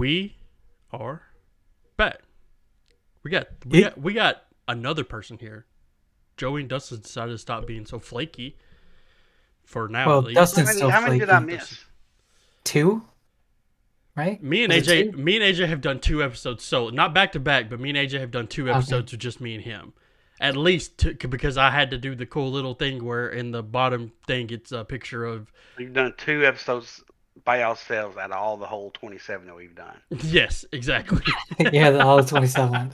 we are back. We got another person here. Joey and Dustin decided to stop being so flaky. For now, Well, at least. Dustin's still How many flaky. did I miss? 2, right? Me and Was it AJ, 2? me and AJ have done 2 episodes solo, not back to back, but me and AJ have done 2 episodes with just me and him. At least because I had to do the cool little thing where in the bottom thing it's a picture of. We've done 2 episodes by ourselves out of all the whole 27 that we've done. Yes, exactly. Yeah, all 27.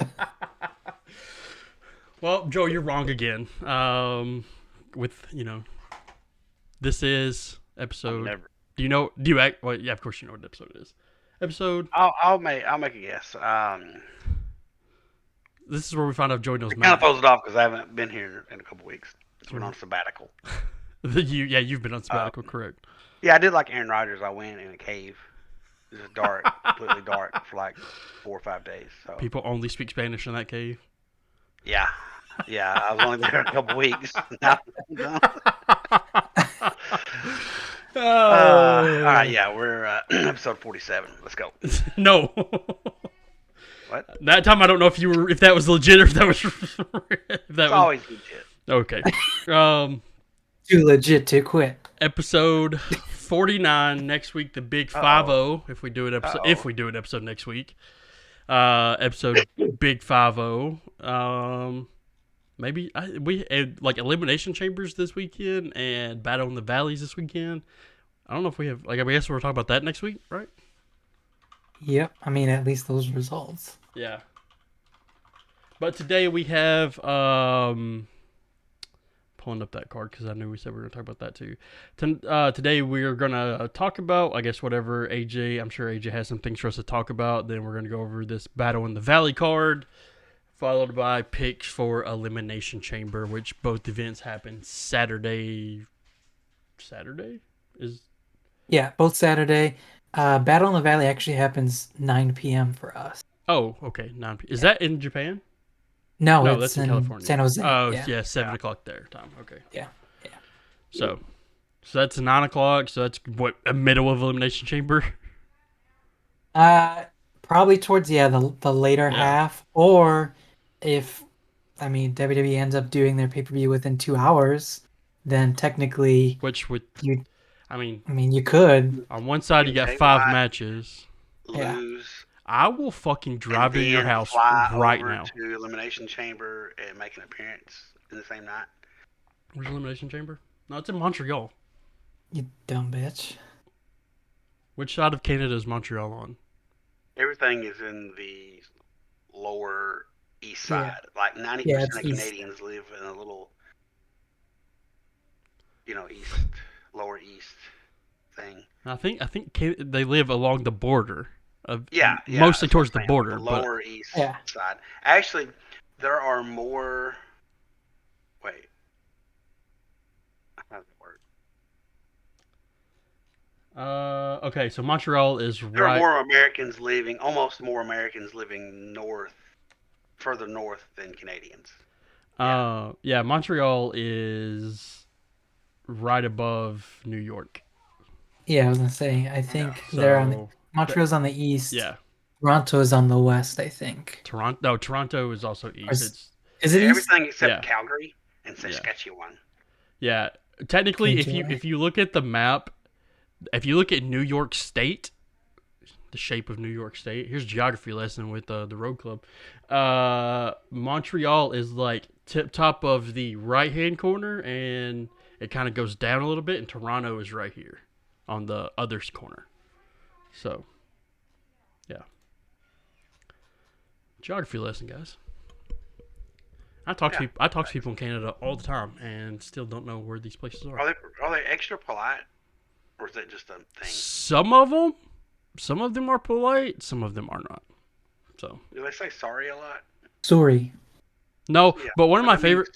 Well, Joe, you're wrong again. This is episode. Never. Do you know? Do you act? Well, yeah, of course you know what episode it is. Episode. I'll make a guess. This is where we find out Joey knows I kind of math. posed it off because I haven't been here in a couple weeks. It's been on sabbatical. You've been on sabbatical, correct? Yeah, I did like Aaron Rodgers. I went in a cave. It was dark, completely dark for like 4 or 5 days. So People only speak Spanish in that cave. yeah, I was only there a couple weeks. Now I'm done. All right, yeah, we're episode 47. Let's go. No. What? That time I don't know if that was legit or if that was. It's always legit. Okay. Too legit to quit. Episode 49 next week. The big 50. If we do an episode next week. Episode big 50. Maybe we had like Elimination Chambers this weekend and Battle in the Valleys this weekend. I don't know if we have. I guess we're talking about that next week, right? Yep. I mean, at least those results. Yeah. But today we have pulling up that card because I knew we said we were going to talk about that too. Today we're going to talk about, I guess, whatever AJ. I'm sure AJ has some things for us to talk about. Then we're going to go over this Battle in the Valley card, followed by picks for Elimination Chamber, which both events happen Saturday. Saturday is. Yeah, both Saturday. Battle in the Valley actually happens 9 p.m. for us. Oh, okay. 9 p.m. Is that in Japan? No, it's that's in California. San Jose. Oh, yeah, 7 o'clock their time. Okay. Yeah. So that's 9 o'clock. So that's what, a middle of Elimination Chamber? Probably towards the later half, or if WWE ends up doing their pay-per-view within 2 hours, then technically Which would you you could. on one side you got 5 matches. Lose. I will fucking drive to your house fly right over now. to Elimination Chamber and make an appearance in the same night. Where's Elimination Chamber? No, it's in Montreal. You dumb bitch. Which side of Canada is Montreal on? Everything is in the lower east side. Like 90% of Canadians live in a little, lower east thing. I think they live along the border. Mostly towards the border. The lower east side. Actually, there are more. Wait. How does it work? Okay, so Montreal is right. There are almost more Americans living further north than Canadians. Yeah, Montreal is right above New York. Yeah, I was gonna say. I think they're on. Montreal's on the east. Yeah. Toronto is on the west, I think. Toronto is also east. Is it everything east? except Calgary and Saskatchewan? Yeah. Technically, if you look at the map, if you look at New York State, the shape of New York State. Here's a geography lesson with the Road Club. Montreal is like tip top of the right hand corner, and it kind of goes down a little bit, and Toronto is right here on the other corner. So, yeah. Geography lesson, guys. I talk to people in Canada all the time and still don't know where these places are. Are they extra polite, or is that just a thing? Some of them are polite. Some of them are not. So. Do they say sorry a lot? Sorry. No, but one of my favorite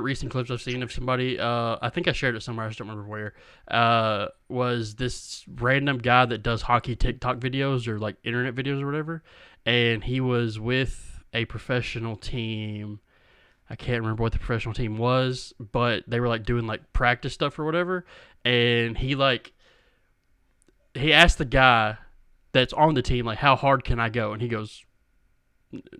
recent clips I've seen of somebody, I think I shared it somewhere, I just don't remember where, was this random guy that does hockey TikTok videos or like internet videos or whatever, and he was with a professional team. I can't remember what the professional team was, but they were like doing like practice stuff or whatever, and he asked the guy that's on the team, like, how hard can I go? And he goes,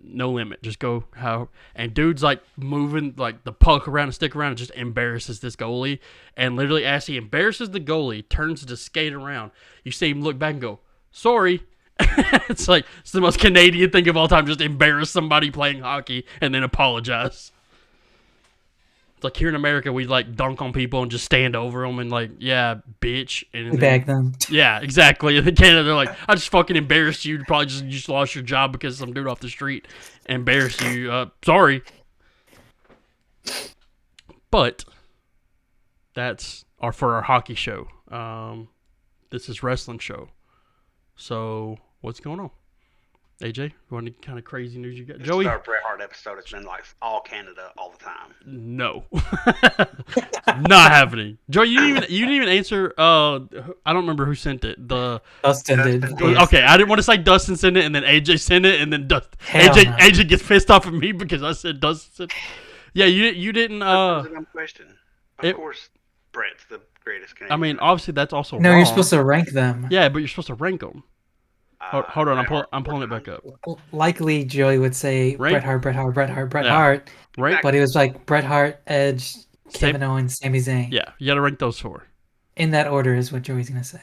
no limit, just go how. And dude's like moving like the puck around and stick around and just embarrasses this goalie. And literally, as he embarrasses the goalie, turns to skate around, you see him look back and go, sorry. It's like, it's the most Canadian thing of all time, just embarrass somebody playing hockey and then apologize. It's like here in America, we like dunk on people and just stand over them and like, yeah, bitch. And We bag them. Yeah, exactly. In Canada, they're like, I just fucking embarrassed you. Probably just you just lost your job because some dude off the street embarrassed you. Sorry. But that's for our hockey show. This is wrestling show. So what's going on? AJ, you want any kind of crazy news you got? This Joey? is our Bret Hart episode. It's been like all Canada all the time. No. Not happening. Joey, you didn't even answer. I don't remember who sent it. Dustin did. Okay, I didn't want to say Dustin sent it and then AJ sent it and then AJ gets pissed off at me because I said Dustin sent it. Yeah, you didn't. That's a dumb question. Of course, Bret's the greatest Canadian. I mean, obviously that's also No, wrong. you're supposed to rank them. Yeah, but you're supposed to rank them. Hold on, I'm pulling it back up. Likely, Joey would say Bret Hart, Bret Hart. Right? But it was like Bret Hart, Edge, Kevin Owens, Sami Zayn. Yeah, you got to rank those 4. In that order is what Joey's gonna say.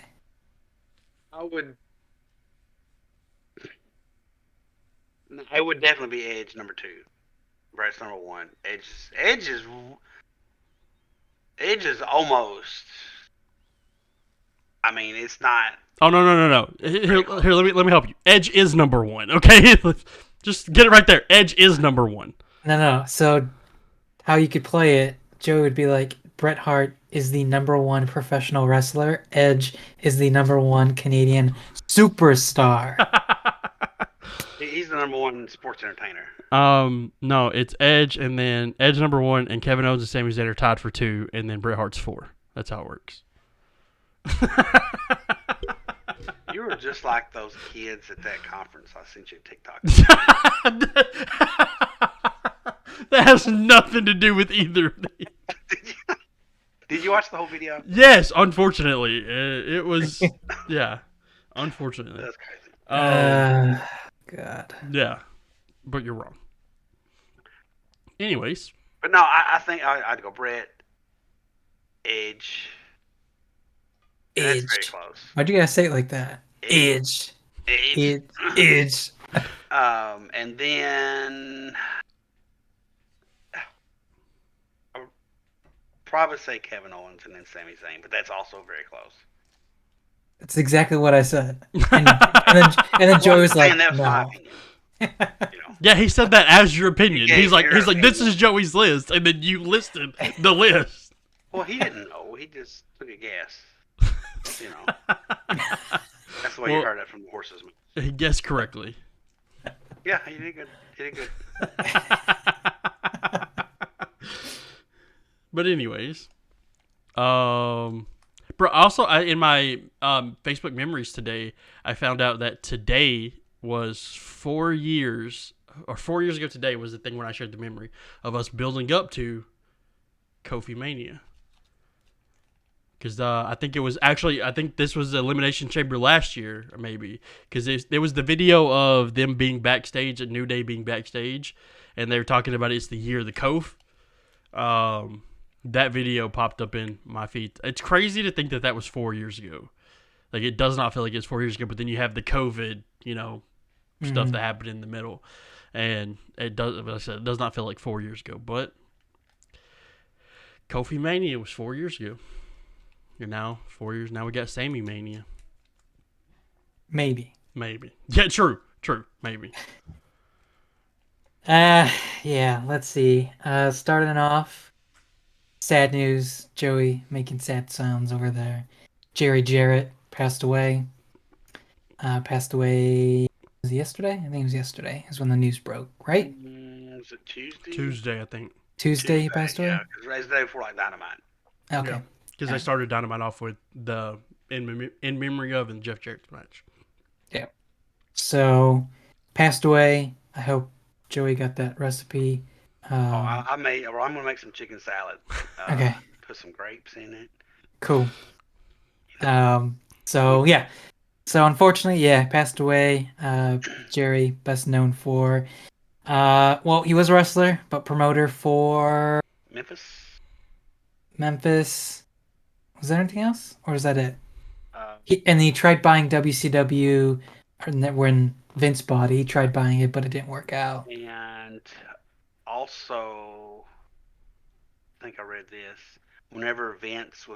It would definitely be Edge number 2. Bret's number 1. Edge is almost. I mean, it's not. Oh no! Here, let me help you. Edge is number 1. Okay, just get it right there. Edge is number 1. No. So, how you could play it, Joey would be like, Bret Hart is the number 1 professional wrestler. Edge is the number 1 Canadian superstar. He's the number 1 sports entertainer. No, it's Edge, and then Edge number 1, and Kevin Owens and Sami Zayn are tied for 2, and then Bret Hart's 4. That's how it works. You were just like those kids at that conference. I sent you a TikTok. That has nothing to do with either of these. Did you watch the whole video? Yes, unfortunately. It was, yeah, unfortunately. That's crazy. God. Yeah, but you're wrong. Anyways. But no, I think I'd go Bret, Edge. That's very close. Why'd you guys say it like that? Edge. Edge. And then I would probably say Kevin Owens and then Sami Zayn, but that's also very close. That's exactly what I said. And then Joey was like, no. Yeah, he said that as your opinion. He's like, opinion. this is Joey's list, and then you listed the list. Well, he didn't know. He just took a guess. That's the way you heard it from the horse's mouth. He guessed correctly. Yeah, he did good. He did good. But anyways, bro. Also, in my Facebook memories today, I found out that today was 4 years, or 4 years ago today was the thing when I shared the memory of us building up to Kofi Mania. Because I think this was the Elimination Chamber last year, or maybe. Because there was the video of them being backstage, and New Day being backstage, and they were talking about it's the year of the Kof. That video popped up in my feed. It's crazy to think that was 4 years ago. Like, it does not feel like it's 4 years ago, but then you have the COVID, stuff that happened in the middle. And it does, like I said, it does not feel like 4 years ago. But Kofi Mania was 4 years ago. And now, 4 years, now we got Sami Mania. Maybe. Yeah, true, maybe. Yeah, let's see. Starting off, sad news, Joey making sad sounds over there. Jerry Jarrett passed away. Was it yesterday? I think it was yesterday is when the news broke, right? Was it Tuesday? Tuesday, I think. Tuesday he passed away? Yeah, because it was the day before Dynamite. Okay. Because they started Dynamite off with the in memory of and Jeff Jarrett's match. Yeah. So, passed away. I hope Joey got that recipe. I'm going to make some chicken salad. Okay. Put some grapes in it. Cool. So, yeah. So unfortunately, yeah, passed away. Jerry, best known for, well, he was a wrestler, but promoter for Memphis. Memphis. Was there anything else, or is that it? Uh, He tried buying WCW, when Vince bought it. He tried buying it, but it didn't work out. and also, I think I read this. Whenever Vince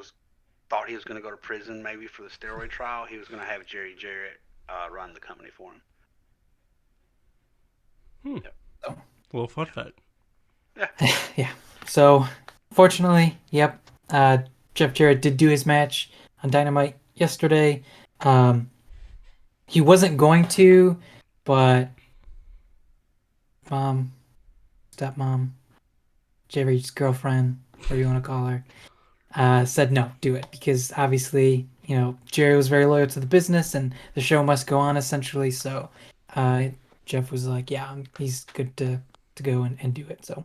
thought he was going to go to prison, maybe for the steroid trial, he was going to have Jerry Jarrett run the company for him. Yep. So. Well, fun fact. Yeah. Yeah. So, fortunately, yep. Jeff Jarrett did do his match on Dynamite yesterday. He wasn't going to, but mom, stepmom, Jerry's girlfriend, whatever you want to call her, said no, do it, because obviously, Jerry was very loyal to the business and the show must go on essentially. So, Jeff was like, yeah, he's good to go and do it. So,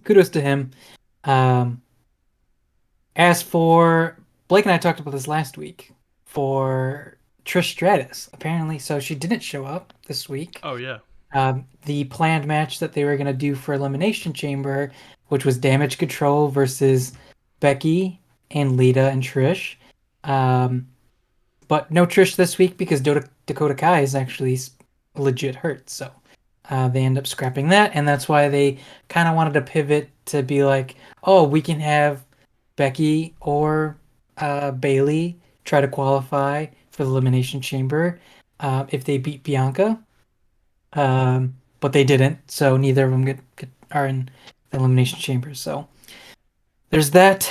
kudos to him. As for Blake and I talked about this last week for Trish Stratus, apparently, so she didn't show up this week. Oh yeah. The planned match that they were gonna do for Elimination Chamber, which was Damage Control versus Becky and Lita and Trish, but no Trish this week because Dakota Kai is actually legit hurt, so they end up scrapping that, and that's why they kind of wanted to pivot to be like, oh, we can have Becky or Bailey try to qualify for the Elimination Chamber if they beat Bianca. But they didn't, so neither of them are in the Elimination Chamber. So there's that.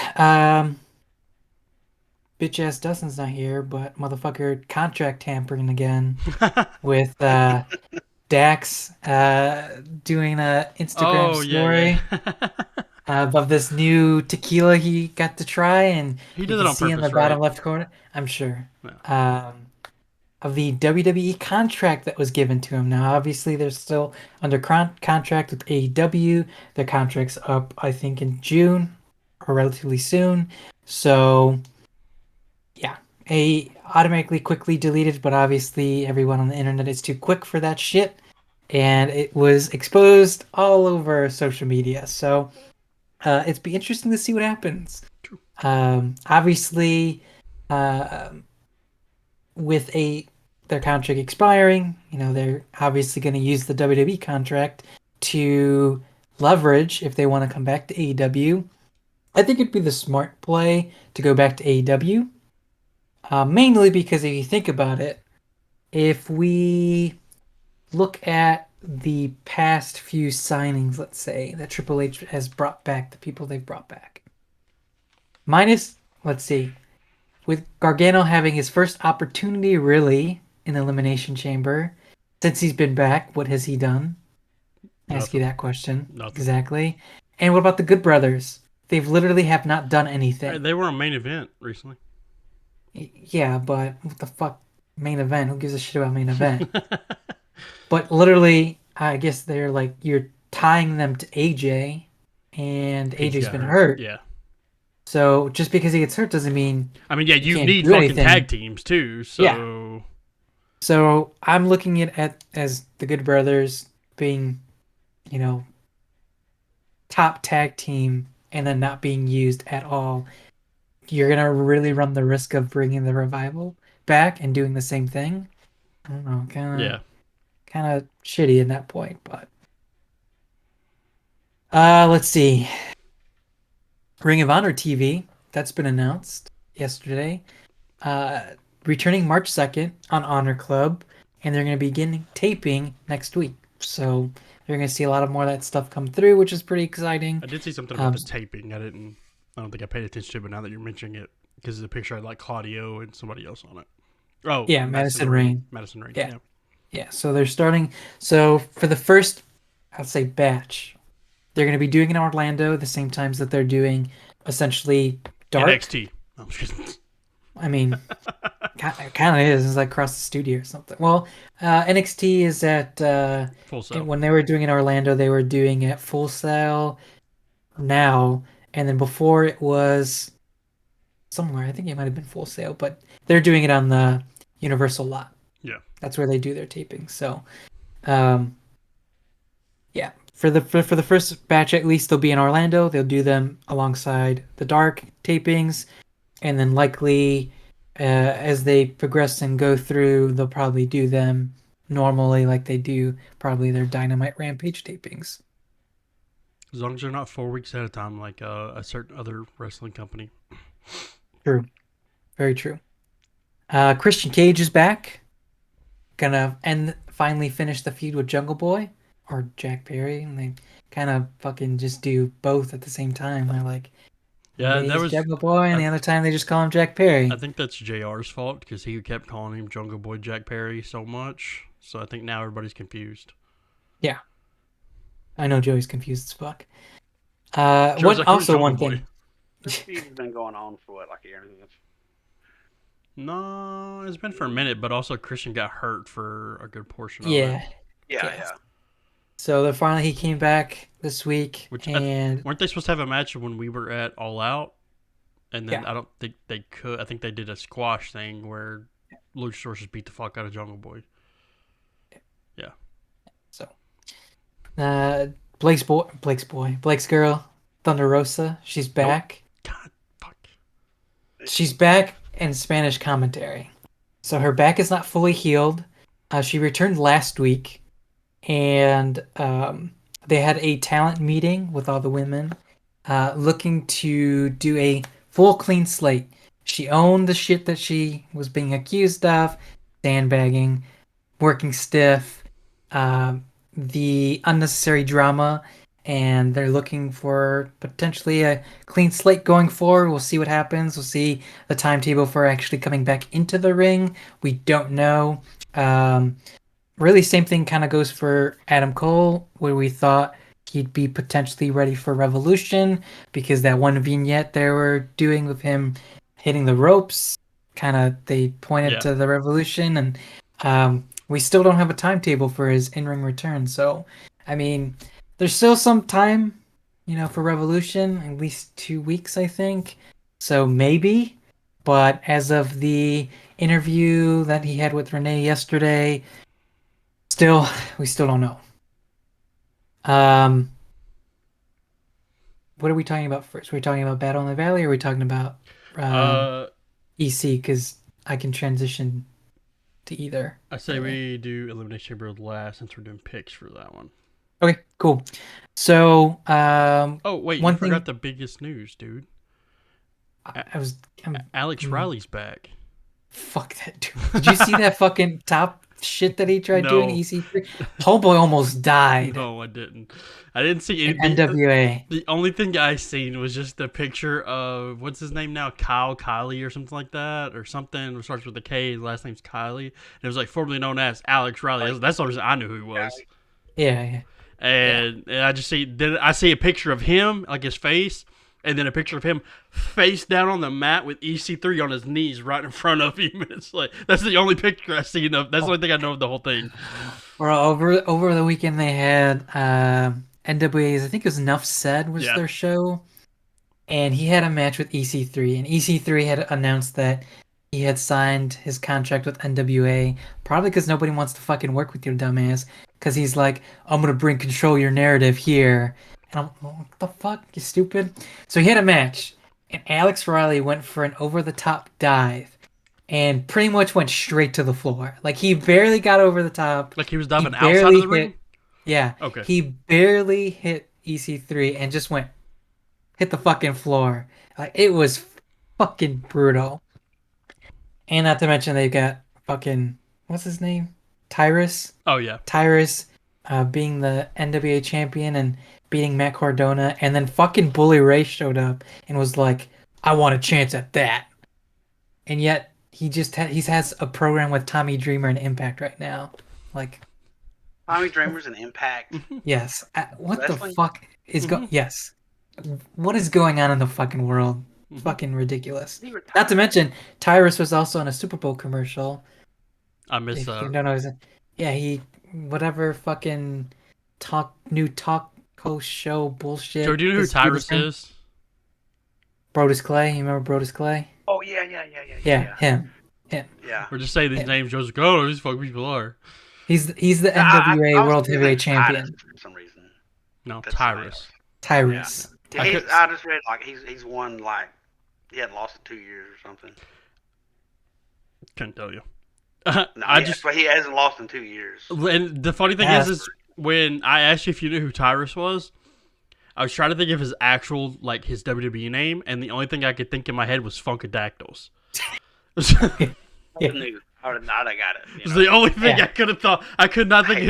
Bitch ass Dustin's not here, but motherfucker contract tampering again with Dax doing a Instagram story. Of this new tequila he got to try, and he you did it can on see in purpose, the bottom right? left corner, I'm sure, Yeah. of the WWE contract that was given to him. Now, obviously, they're still under contract with AEW. Their contract's up, I think, in June or relatively soon. So, yeah, automatically quickly deleted, but obviously everyone on the internet is too quick for that shit, and it was exposed all over social media. So. It'd be interesting to see what happens. Obviously, with their contract expiring, they're obviously going to use the WWE contract to leverage if they want to come back to AEW. I think it'd be the smart play to go back to AEW, mainly because if you think about it, if we look at the past few signings, let's say, that Triple H has brought back, the people they've brought back. Minus, let's see, with Gargano having his first opportunity really in the Elimination Chamber, since he's been back, what has he done? Ask you that question. Nothing. Exactly. And what about the Good Brothers? They've literally have not done anything. They were a main event recently. Yeah, but what the fuck? Main event? Who gives a shit about main event? But literally, I guess they're like, you're tying them to AJ, and AJ's been hurt. Yeah. So just because he gets hurt doesn't mean. I mean, yeah, you need fucking anything. Tag teams too. So. Yeah. So I'm looking at as the Good Brothers being, top tag team and then not being used at all. You're gonna really run the risk of bringing the Revival back and doing the same thing. I don't know, kind of shitty in that point, but let's see. Ring of Honor TV, that's been announced yesterday. Returning March 2nd on Honor Club, and they're going to begin taping next week. So you're going to see a lot of more of that stuff come through, which is pretty exciting. I did see something about the taping. I don't think I paid attention to it, but now that you're mentioning it, because the picture had like Claudio and somebody else on it. Oh, yeah, Madison Rayne. Madison Rayne. Yeah. Yeah, so they're starting. So for the first, I'll say, batch, they're going to be doing in Orlando the same times that they're doing essentially Dark. NXT. I mean, it kind of is. It's like across the studio or something. Well, NXT is at Full Sail. when they were doing in Orlando, they were doing it Full Sail now, and then before it was somewhere. I think it might have been Full Sail, but they're doing it on the Universal lot. Yeah. That's where they do their tapings. So, um, yeah, for the first batch at least they'll be in Orlando. They'll do them alongside the Dark tapings, and then likely as they progress and go through, they'll probably do them normally like they do probably their Dynamite Rampage tapings. As long as they're not 4 weeks at a time, like a certain other wrestling company. True, very true. Christian Cage is back. Gonna finally finish the feud with Jungle Boy or Jack Perry, and they kind of fucking just do both at the same time. They're like, one Yeah, day that he's was. Jungle Boy, and the other time they just call him Jack Perry. I think that's JR's fault because he kept calling him Jungle Boy Jack Perry so much. So I think now everybody's confused. Yeah, I know Joey's confused as fuck. Joe's like, who's Also Jungle one Boy? thing. This feud's been going on for what, like a year and a half? No, it's been for a minute, but also Christian got hurt for a good portion of Yeah, it. Yeah. So then finally he came back this week, Which and weren't they supposed to have a match when we were at All Out? And then Yeah. I don't think they could. I think they did a squash thing where Luchasaurus just beat the fuck out of Jungle Boy. so Blake's girl, Thunder Rosa, she's back. God, fuck. She's back in Spanish commentary. So her back is not fully healed. She returned last week, and they had a talent meeting with all the women, looking to do a full clean slate. She owned the shit that she was being accused of, sandbagging, working stiff, the unnecessary drama, and they're looking for potentially a clean slate going forward. We'll see what happens. We'll see the timetable for actually coming back into the ring. We don't know. Really, same thing kind of goes for Adam Cole, where we thought he'd be potentially ready for Revolution because that one vignette they were doing with him hitting the ropes, kind of they pointed to the Revolution, and we still don't have a timetable for his in-ring return. So, I mean, there's still some time, for Revolution, at least 2 weeks, I think. So maybe, but as of the interview that he had with Renee yesterday, we still don't know. What are we talking about first? Are we talking about Battle in the Valley, or are we talking about EC? Because I can transition to either. I say we do Elimination Chamber last since we're doing picks for that one. Okay, cool. So, oh wait, one you thing, forgot the biggest news, dude. Alex Riley's back. Fuck that dude. Did you see that fucking top shit that he tried doing EC3? Homeboy almost died. No, I didn't. I didn't see any. NWA. The only thing I seen was just a picture of what's his name now, Kylie or something like that, or something. It starts with a K. His last name's Kylie. And it was like formerly known as Alex Riley. That's the reason I knew who he was. Yeah. And I just see. Then I see a picture of him, like his face, and then a picture of him face down on the mat with EC3 on his knees right in front of him. It's like that's the only picture I've seen of. That's the only thing I know of the whole thing. Well, over the weekend they had NWA's, I think it was Enough Said was their show, and he had a match with EC3, and EC3 had announced that he had signed his contract with NWA, probably because nobody wants to fucking work with your dumbass, because he's like, I'm gonna bring control of your narrative here. And I'm like, what the fuck, you stupid? So he had a match, and Alex Riley went for an over-the-top dive, and pretty much went straight to the floor. Like, he barely got over the top. Like he was diving outside of the ring? Yeah. Okay. He barely hit EC3 and just hit the fucking floor. Like, it was fucking brutal. And not to mention they've got fucking, what's his name? Tyrus? Oh, yeah. Tyrus being the NWA champion and beating Matt Cardona, and then fucking Bully Ray showed up and was like, I want a chance at that. And yet he has a program with Tommy Dreamer and Impact right now. Like, Tommy Dreamer's an Impact. Yes. What Wrestling? the fuck is going? Yes. What is going on in the fucking world? Fucking ridiculous. Not to mention, Tyrus was also in a Super Bowl commercial. I missed that. You don't know, he whatever fucking new talk host show bullshit. Joe, do you know who Tyrus is? Brodus Clay. You remember Brodus Clay? Oh yeah. Yeah, him. Him. Yeah. Or just say these Him. names. Joe's like, oh, these fucking people are. He's the I NWA was World thinking Heavyweight Titus Champion. for some reason. No, That's somebody Tyrus. else. Tyrus. Yeah. I just read like he's won like he hadn't lost in 2 years or something. Couldn't tell you. No, but he hasn't lost in 2 years. And the funny thing is when I asked you if you knew who Tyrus was, I was trying to think of his actual, like, his WWE name, and the only thing I could think in my head was Funkadactyls. I knew. I would not have got it. It's the only thing I could have thought. I could not think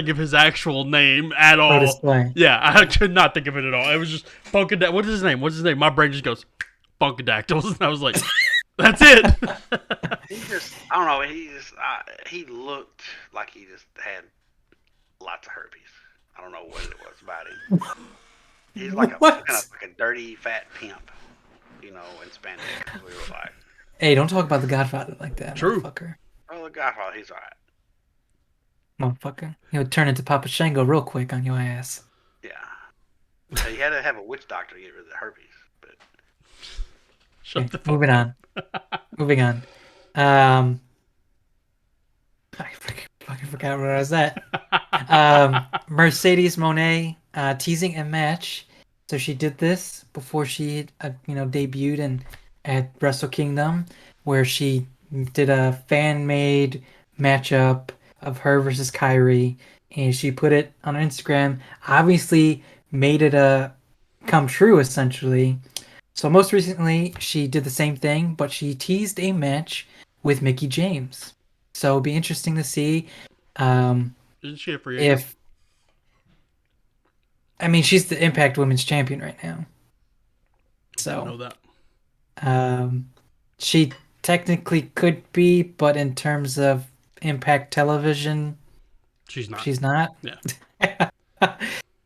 of his actual name at all. Yeah, I could not think of it at all. It was just Funkadactyls. What is his name? What's his name? My brain just goes Funkadactyls, and I was like, that's it. I don't know. He looked like he just had lots of herpes. I don't know what it was about him. He's like kind of like a dirty fat pimp, in spandex. We were like, hey, don't talk about the Godfather like that, True. motherfucker. oh, the Godfather, he's alright. Motherfucker. He would turn into Papa Shango real quick on your ass. Yeah. So you had to have a witch doctor to get rid of the herpes. But Shut the fuck moving up. on. Moving on. I fucking forgot where I was at. Mercedes Moné teasing a match. So she did this before she debuted at Wrestle Kingdom, where she did a fan-made matchup of her versus Kyrie, and she put it on her Instagram. Obviously made it come true, essentially. So most recently, she did the same thing, but she teased a match with Mickie James. So it'll be interesting to see. Isn't she a free agent? She's the Impact Women's Champion right now. So I know that. she technically could be, but in terms of Impact Television, she's not. She's not.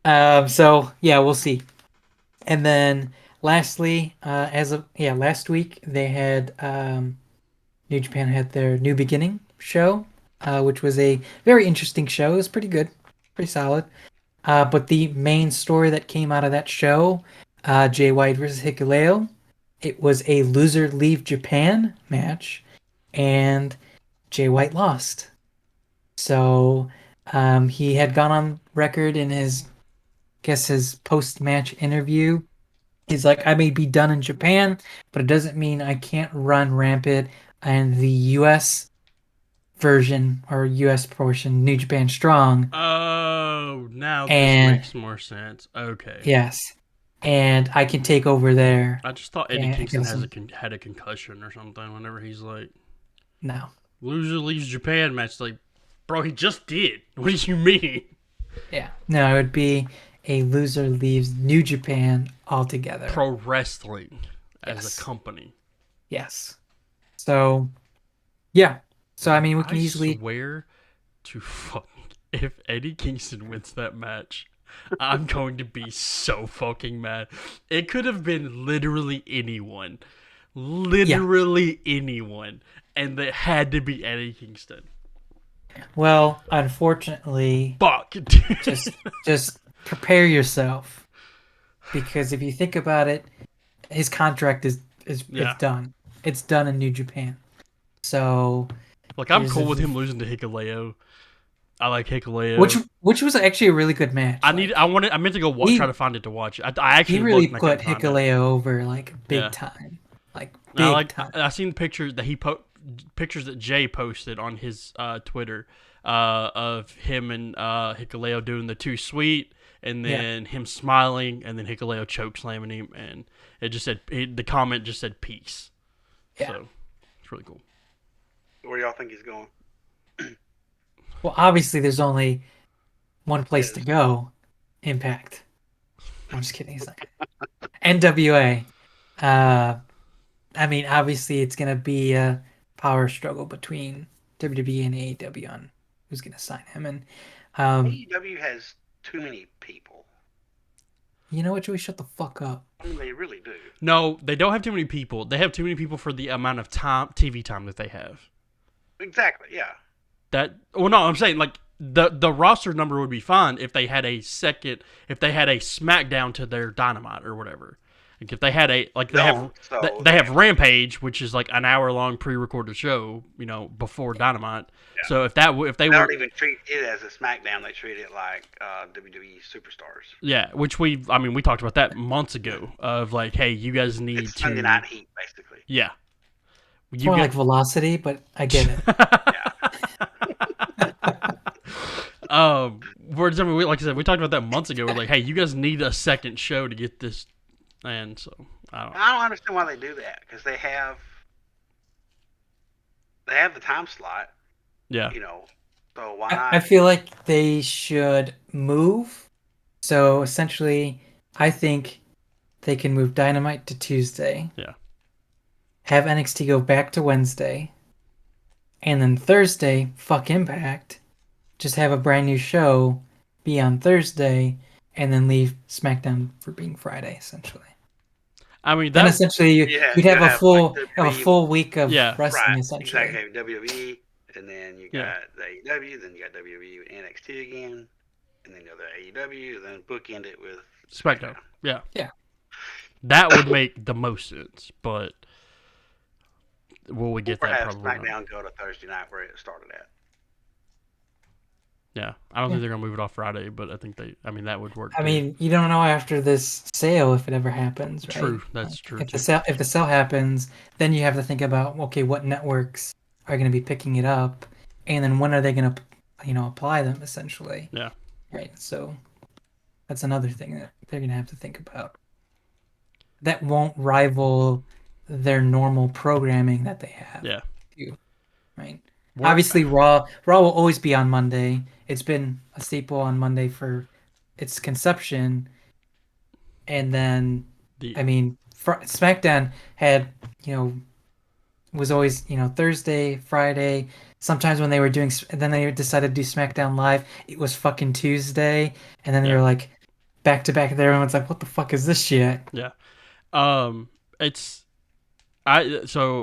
Yeah. So yeah, we'll see. And then lastly, last week they had New Japan had their New Beginning show, which was a very interesting show. It was pretty good, pretty solid. But the main story that came out of that show, Jay White versus Hikuleo, it was a loser leave Japan match, and Jay White lost. So he had gone on record in his post-match interview. He's like, I may be done in Japan, but it doesn't mean I can't run rampant in the U.S. version or U.S. portion, New Japan Strong. Oh, now this makes more sense. Okay. Yes. And I can take over there. I just thought Eddie Kingston had a concussion or something whenever he's like, no. Loser leaves Japan match. Like, bro, he just did. What do you mean? Yeah. No, it would be a loser leaves New Japan altogether. Pro wrestling as a company. Yes. So, yeah. So, we can easily... I swear to fuck, if Eddie Kingston wins that match, I'm going to be so fucking mad. It could have been literally anyone. Literally anyone. And it had to be Eddie Kingston. Well, unfortunately... Fuck. just prepare yourself. Because if you think about it, his contract is done. It's done in New Japan. So... Look, I'm cool with him losing to Hikuleo. I like Hikuleo. Which was actually a really good match. I meant to go try to find it to watch. I actually really put Hikuleo over big time. Time. I seen pictures that pictures that Jay posted on his Twitter of him and Hikuleo doing the too sweet, and then him smiling, and then Hikuleo choke slamming him, and it just said the comment just said peace. Yeah. So it's really cool. Where y'all think he's going? Well, obviously, there's only one place to go. Impact. I'm just kidding. He's like NWA. Obviously, it's gonna be a power struggle between WWE and AEW on who's gonna sign him. And AEW has too many people. You know what, Joey? Shut the fuck up. They really do. No, they don't have too many people. They have too many people for the amount of TV time that they have. Exactly, yeah. I'm saying like the roster number would be fine if they had a SmackDown to their Dynamite or whatever. Like if they had they So have Rampage, which is like an hour-long pre-recorded show, before Dynamite. Yeah. So if they they were, don't even treat it as a SmackDown. They treat it like WWE Superstars. yeah, which we talked about that months ago of like, hey, you guys need It's to Sunday Night Heat, basically. yeah, It's more like Velocity, but I get it. Like I said, we talked about that months ago. We're like, hey, you guys need a second show to get this, and so I don't understand why they do that because they have the time slot. Yeah. So why not? I feel like they should move. So essentially, I think they can move Dynamite to Tuesday. Yeah. Have NXT go back to Wednesday. And then Thursday, fuck Impact. Just have a brand new show be on Thursday and then leave SmackDown for being Friday, essentially. I mean, then essentially you'd have a full week of wrestling, essentially. Exactly. WWE, and then you got the AEW, then you got WWE NXT again, and then you got the AEW, then bookend it with SmackDown. Yeah. Yeah. That would make the most sense, but will we get that? Have probably SmackDown not. go to Thursday night where it started at. Yeah, I don't think they're gonna move it off Friday, but I think that would work. I mean, you don't know after this sale if it ever happens, right? True, that's true. If the sale happens, then you have to think about, okay, what networks are going to be picking it up, and then when are they going to, apply them, essentially. Yeah. Right. So that's another thing that they're going to have to think about. That won't rival their normal programming that they have. Yeah. Right. Obviously, Raw will always be on Monday. It's been a staple on Monday for its conception. And then, SmackDown had, was always, Thursday, Friday. Sometimes when they were doing, then they decided to do SmackDown Live, it was fucking Tuesday. And then they were like back to back. And everyone's like, what the fuck is this shit? Yeah. So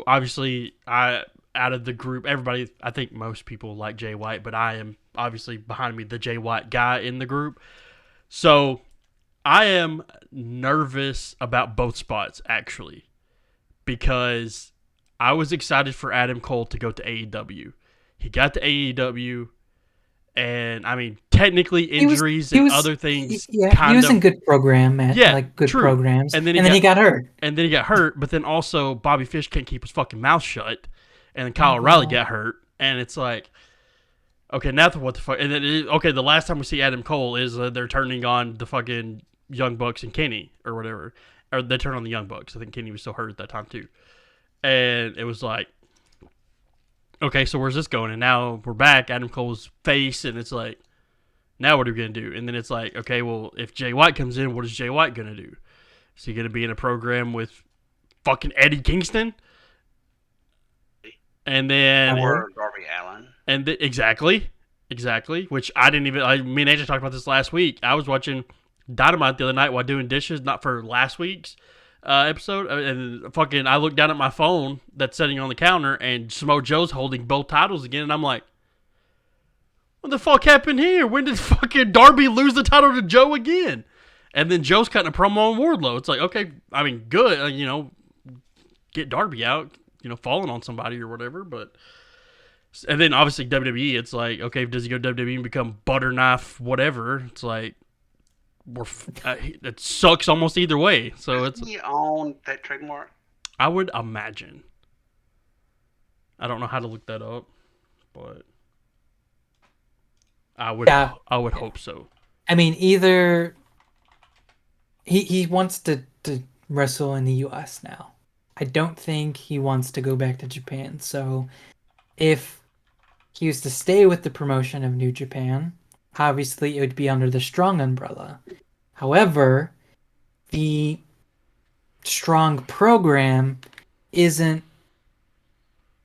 obviously, out of the group, everybody, I think most people like Jay White, but I am obviously behind me the Jay White guy in the group. So I am nervous about both spots, actually, because I was excited for Adam Cole to go to AEW. He got to AEW, and technically injuries and other things. He was in good programs, and then he got hurt. But then also Bobby Fish can't keep his fucking mouth shut. And then Kyle O'Reilly got hurt, and it's like, okay, now what the fuck? And then, the last time we see Adam Cole is they're turning on the fucking Young Bucks and Kenny or whatever, or they turn on the Young Bucks. I think Kenny was still hurt at that time too, and it was like, okay, so where's this going? And now we're back, Adam Cole's face, and it's like, now what are we gonna do? And then it's like, okay, well, if Jay White comes in, what is Jay White gonna do? Is he gonna be in a program with fucking Eddie Kingston? And then or Darby Allin. And exactly. Which I didn't even. Me and AJ talked about this last week. I was watching Dynamite the other night while doing dishes, not for last week's episode. And fucking, I looked down at my phone that's sitting on the counter, and Samoa Joe's holding both titles again, and I'm like, what the fuck happened here? When did fucking Darby lose the title to Joe again? And then Joe's cutting a promo on Wardlow. It's like, okay, good, get Darby out. Falling on somebody or whatever, and then obviously WWE, it's like, okay, does he go to WWE and become butter knife whatever? It's like, it sucks almost either way. So does he own that trademark? I would imagine. I don't know how to look that up, but I would hope so. Either he wants to wrestle in the U.S. now. I don't think he wants to go back to Japan. So if he was to stay with the promotion of New Japan, obviously it would be under the Strong umbrella. However, the Strong program isn't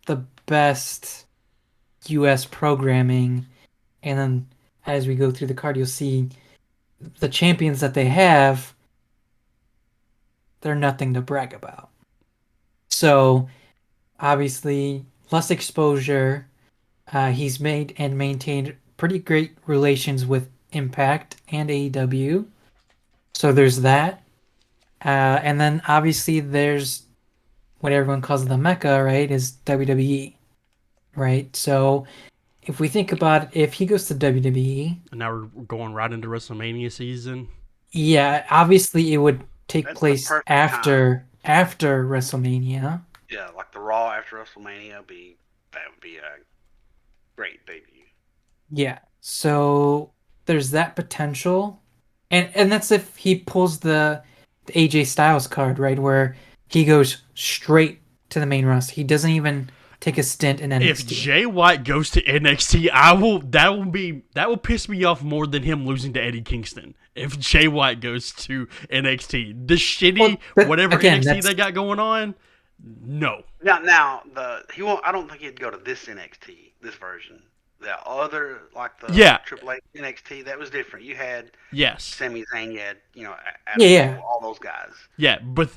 the best U.S. programming. And then as we go through the card, you'll see the champions that they have, they're nothing to brag about. So, obviously, less exposure. He's made and maintained pretty great relations with Impact and AEW. So there's that. And then obviously there's what everyone calls the Mecca, right? Is WWE, right? So if we think about it, if he goes to WWE, And now we're going right into WrestleMania season. yeah, obviously it would take That's the place perfect after WrestleMania. Yeah, like the Raw after WrestleMania would be a great debut. Yeah. So there's that potential. And that's if he pulls the AJ Styles card, right? Where he goes straight to the main roster. He doesn't even take a stint in If NXT. Jay White goes to NXT, that will piss me off more than him losing to Eddie Kingston. If Jay White goes to NXT, the shitty whatever NXT they got going on, no. Now he won't. I don't think he'd go to this NXT, this version. The other, like the Yeah. Triple H NXT, that was different. You had Yes. Sami Zayn, you had Adam Yeah. Cole, all those guys. Yeah, but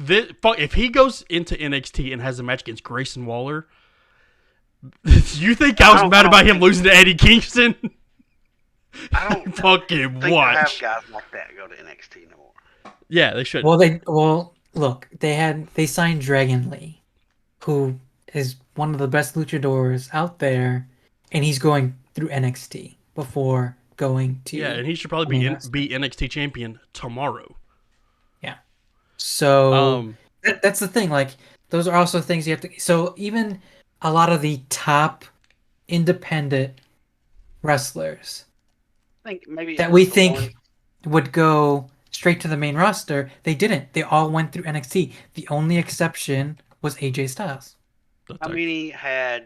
if he goes into NXT and has a match against Grayson Waller, you think I was mad about him losing to Eddie Kingston? I don't fucking think watch. they have guys like that go to NXT no more. Yeah, they should. Well, look, they signed Dragon Lee, who is one of the best luchadors out there, and he's going through NXT before going to and he should probably be NXT champion tomorrow. Yeah. So that's the thing. Like, those are also things you have to. So even a lot of the top independent wrestlers that we think would go straight to the main roster, they didn't. They all went through NXT. The only exception was AJ Styles. I mean, he had.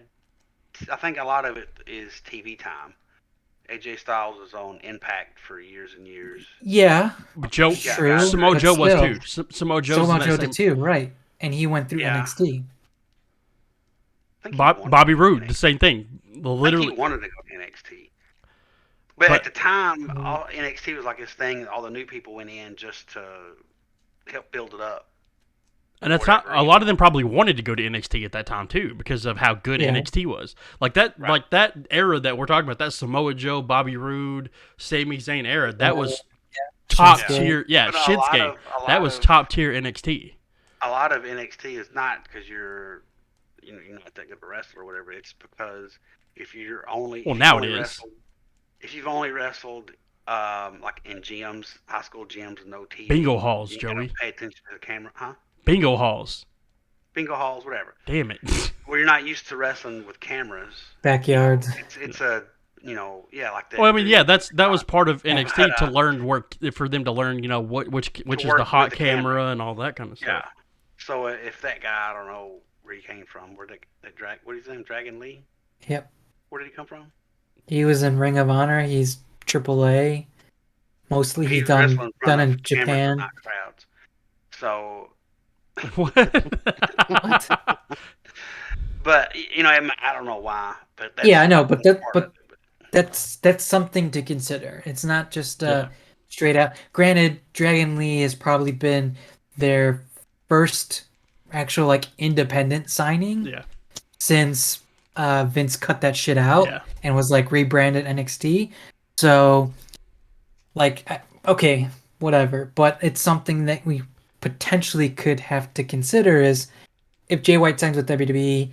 I think a lot of it is TV time. AJ Styles was on Impact for years and years. Yeah, True. Samoa Joe was too. Samoa Joe did too, right? And he went through NXT. Bobby Roode, the same thing. Literally, I think he wanted to go to NXT. But at the time, all NXT was like his thing. All the new people went in just to help build it up. And that's not, a lot of them probably wanted to go to NXT at that time too, because of how good NXT was. Like that, like that era that we're talking about, that Samoa Joe, Bobby Roode, Sami Zayn era, that was top tier. Yeah, Shinsuke. That was top tier NXT. A lot of NXT is not because you're not that good of a wrestler or whatever. It's because if you're only if you've only wrestled like in gyms, high school gyms, no TV, bingo halls, Joey. Pay attention to the camera, huh? Bingo halls, whatever. Damn it. Where you're not used to wrestling with cameras. Backyards. It's a like that. Well, I mean, yeah, that was part of NXT to learn for them to learn, which is the hot camera and all that kind of stuff. Yeah. So if that guy, I don't know where he came from, what is his name, Dragon Lee? Yep. Where did he come from? He was in Ring of Honor. He's AAA. Mostly he's done in Japan. Not crowds. So. What? But I don't know why. But that's I know, but that's something to consider. It's not just straight out. Granted, Dragon Lee has probably been their first actual independent signing. Yeah. Since Vince cut that shit out and was rebranded NXT. So okay, whatever. But it's something that we potentially could have to consider is if Jay White signs with WWE,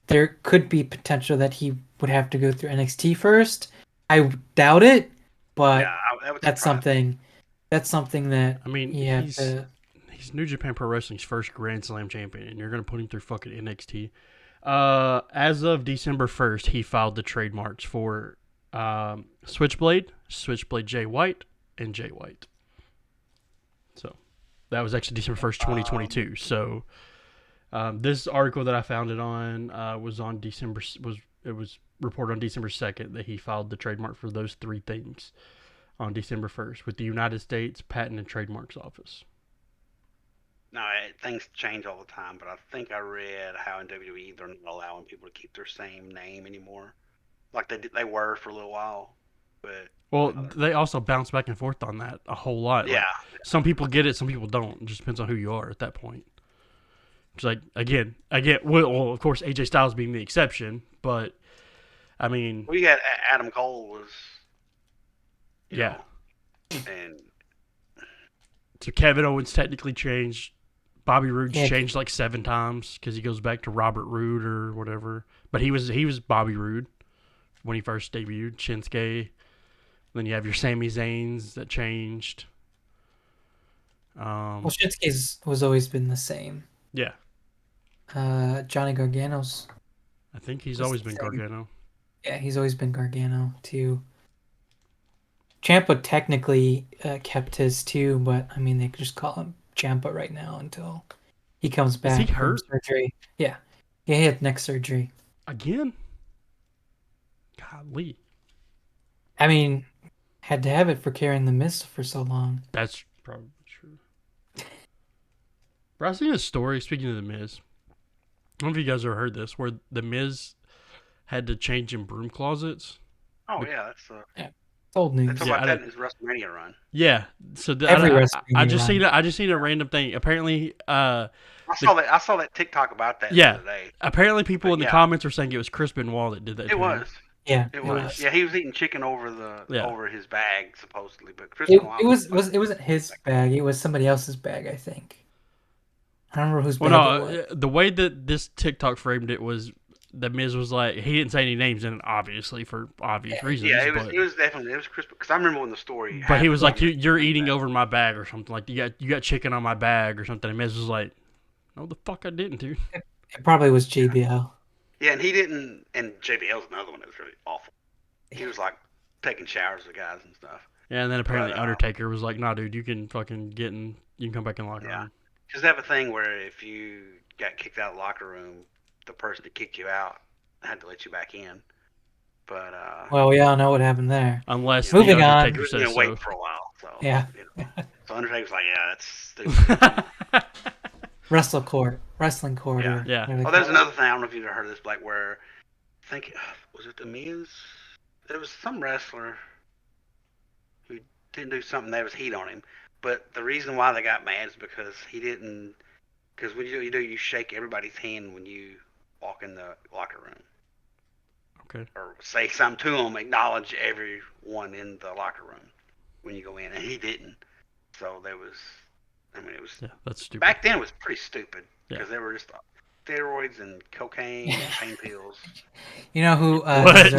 there could be potential that he would have to go through NXT first. I doubt it, but that's something that he's New Japan Pro Wrestling's first Grand Slam champion, and you're going to put him through fucking NXT. As of December 1st, he filed the trademarks for Switchblade Jay White, and Jay White. So that was actually December 1st, 2022. So this article that I found it on was reported on December 2nd that he filed the trademark for those three things on December 1st with the United States Patent and Trademarks Office. No, things change all the time, but I think I read how in WWE they're not allowing people to keep their same name anymore. Like they were for a little while, but they also bounce back and forth on that a whole lot. Yeah, some people get it, some people don't. It just depends on who you are at that point. It's like again, well, of course, AJ Styles being the exception, but I mean, we had Adam Cole was, and. So Kevin Owens technically changed. Bobby Roode's Yeah. changed like 7 times because he goes back to Robert Roode or whatever. But he was Bobby Roode when he first debuted. Shinsuke. Then you have your Sami Zayns that changed. Well, Shinsuke's was always been the same. Yeah, Johnny Gargano's. I think he's was always the been same. Gargano. Yeah, he's always been Gargano too. Ciampa technically kept his too, but I mean they could just call him Ciampa right now until he comes back he from hurt? surgery. Yeah, he had neck surgery. Again? Golly. I mean, had to have it for carrying the Miz for so long. That's probably true. But I seen a story, speaking of The Miz. I don't know if you guys ever heard this, where The Miz had to change in broom closets. Oh yeah, that's It's old news. that's Yeah, about I that in his WrestleMania run. Yeah, so Every I WrestleMania just run. I just seen a random thing. Apparently, I saw that TikTok about that Yeah. the other day. apparently people But in the yeah. comments were saying it was Chris Benoit that did that. It to him. was. Yeah, It was. Yeah, he was eating chicken over over his bag supposedly, but Chris It, Benoit it wasn't his bag. It was somebody else's bag, I think. I don't remember whose bag Well, it was. no, the way that this TikTok framed it was the Miz was like he didn't say any names in it, obviously for obvious reasons. Yeah, but, it was definitely Chris because I remember when the story. but he happened, was like, I "You're remember eating that. over my bag or something like you got chicken on my bag or something." And Miz was like, "No, the fuck I didn't, dude." It probably was JBL. Yeah, and he didn't. And JBL's another one that was really awful. He was like taking showers with guys and stuff. Yeah, and then apparently But, Undertaker was like, "Nah, dude, you can fucking you can come back in the locker Yeah. room." Because they have a thing where if you got kicked out of the locker room, the person that kicked you out had to let you back in. But Well, we all know what happened there. Unless Moving the on. he Undertaker was says going to wait so. for a while. So Yeah. you know. So Undertaker's like, yeah, that's stupid. Wrestling court. Yeah. Or Yeah. whatever they Oh, there's call it. another thing. I don't know if you've ever heard of this, like where I think was it The Miz? There was some wrestler who didn't do something that was heat on him, but the reason why they got mad is because he didn't. Because when you shake everybody's hand when you walk in the locker room. Okay. Or say something to them, acknowledge everyone in the locker room when you go in, and he didn't. So there was, I mean, it was Yeah, that's stupid. back then. It was pretty stupid Yeah. because they were just steroids and cocaine and pain pills. You know who What?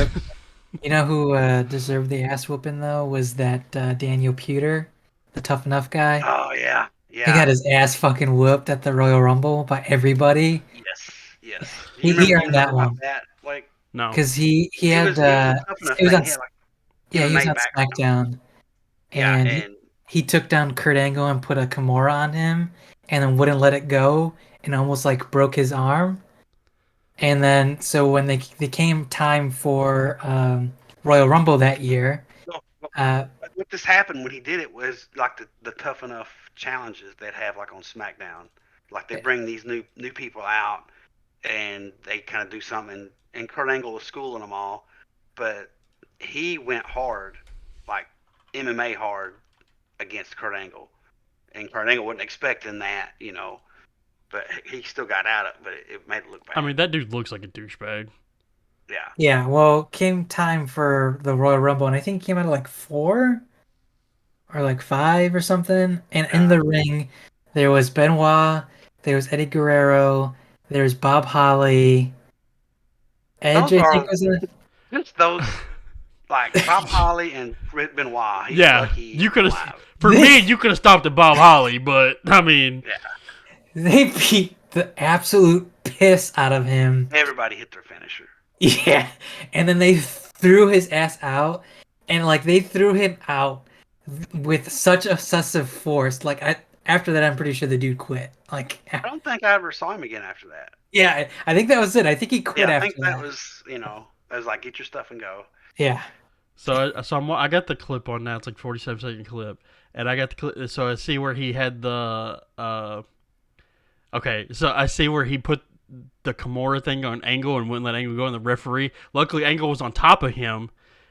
deserved the ass whooping though was that Daniel Puder, the tough enough guy. Oh yeah, He got his ass fucking whooped at the Royal Rumble by everybody. yes. He earned that about one. that? Like, No. Because he had was a tough enough it was thing. on He had, like, yeah, he was MMA on background. SmackDown, Yeah, and and he took down Kurt Angle and put a Kimura on him, and then wouldn't let it go, and almost like broke his arm. And then so when they came time for Royal Rumble that year, what this happened when he did it was like the tough enough challenges they'd have like on SmackDown. Like they bring these new people out and they kind of do something, and Kurt Angle was schooling them all, but he went hard, like MMA hard against Kurt Angle, and Kurt Angle wasn't expecting that, but he still got out of it, but it made it look bad. I mean, that dude looks like a douchebag. Yeah. yeah, well, came time for the Royal Rumble, and I think he came out of like 4 or like 5 or something. And in the ring, there was Benoit, there was Eddie Guerrero, there's Bob Holly, Edge. Those I are think was in it. just those, like Bob Holly and Benoit. He's Yeah, lucky you could have. alive. For me, you could have stopped at Bob Holly, but I mean, They beat the absolute piss out of him. Everybody hit their finisher. Yeah, and then they threw his ass out, and like they threw him out with such excessive force. Like after that, I'm pretty sure the dude quit. Like, I don't think I ever saw him again after that. yeah, I think that was it. I think he quit Yeah, I after think that was, that was like, get your stuff and go. Yeah. so I got the clip on now. It's like 47-second clip, and I got the clip. So I see where he had the. Okay, so I see where he put the Kimura thing on Angle and wouldn't let Angle go, and the referee. Luckily, Angle was on top of him,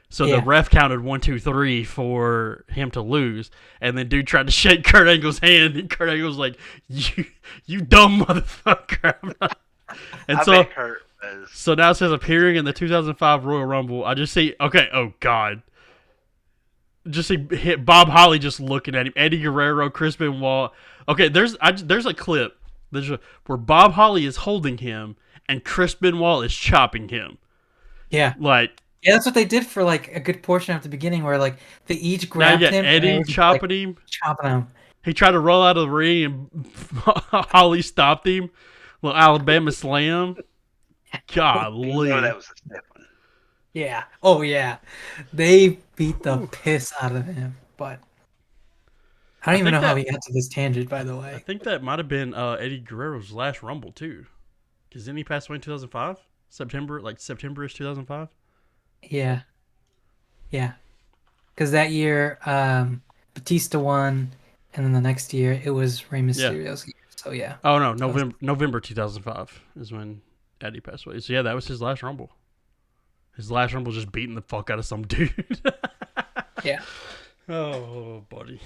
so Yeah. the ref counted 1, 2, 3 for him to lose. And then dude tried to shake Kurt Angle's hand, and Kurt Angle's like, "You dumb motherfucker." And I so bet Kurt was. so now it says appearing in the 2005 Royal Rumble. I just see okay. Oh God. just hit Bob Holly just looking at him. Eddie Guerrero, Chris Benoit. Okay, there's a clip. Where Bob Holly is holding him and Chris Benoit is chopping him. Yeah. Like, yeah, that's what they did for like a good portion of the beginning, where like they each grabbed him. Eddie and chopping like, him. chopping him. He tried to roll out of the ring and Holly stopped him. Little Alabama slam. Golly. That was a step one. Yeah. Oh yeah. They beat the piss out of him, but I don't even know how he got to this tangent, by the way. I think that might have been Eddie Guerrero's last Rumble too. Because then he passed away in 2005? September-ish 2005? Yeah. Yeah. Because that year, Batista won, and then the next year it was Rey Mysterio's year. So yeah. Oh no, November 2005 is when Eddie passed away. So yeah, that was his last Rumble. His last Rumble just beating the fuck out of some dude. Yeah. Oh, buddy.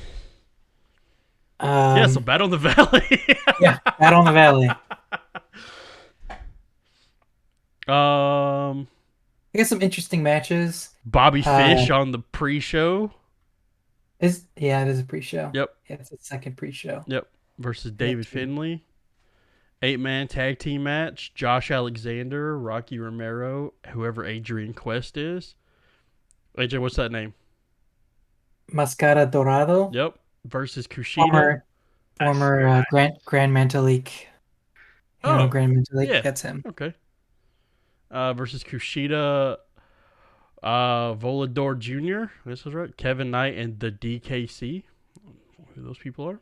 Yeah, so Battle in the Valley. Yeah, Battle in the Valley. I got some interesting matches. Bobby Fish on the pre-show. It is a pre-show. Yep. Yeah, it's a second pre-show. Yep. Versus David Finlay. 8-man tag team match. Josh Alexander, Rocky Romero, whoever Adrian Quest is. AJ, what's that name? Mascara Dorado. Yep. Versus Kushida. Former Grand Metalik. Grand Metalik. Yeah. That's him. Okay. Versus Kushida, Volador Jr. This was right. Kevin Knight and the DKC. Who those people are?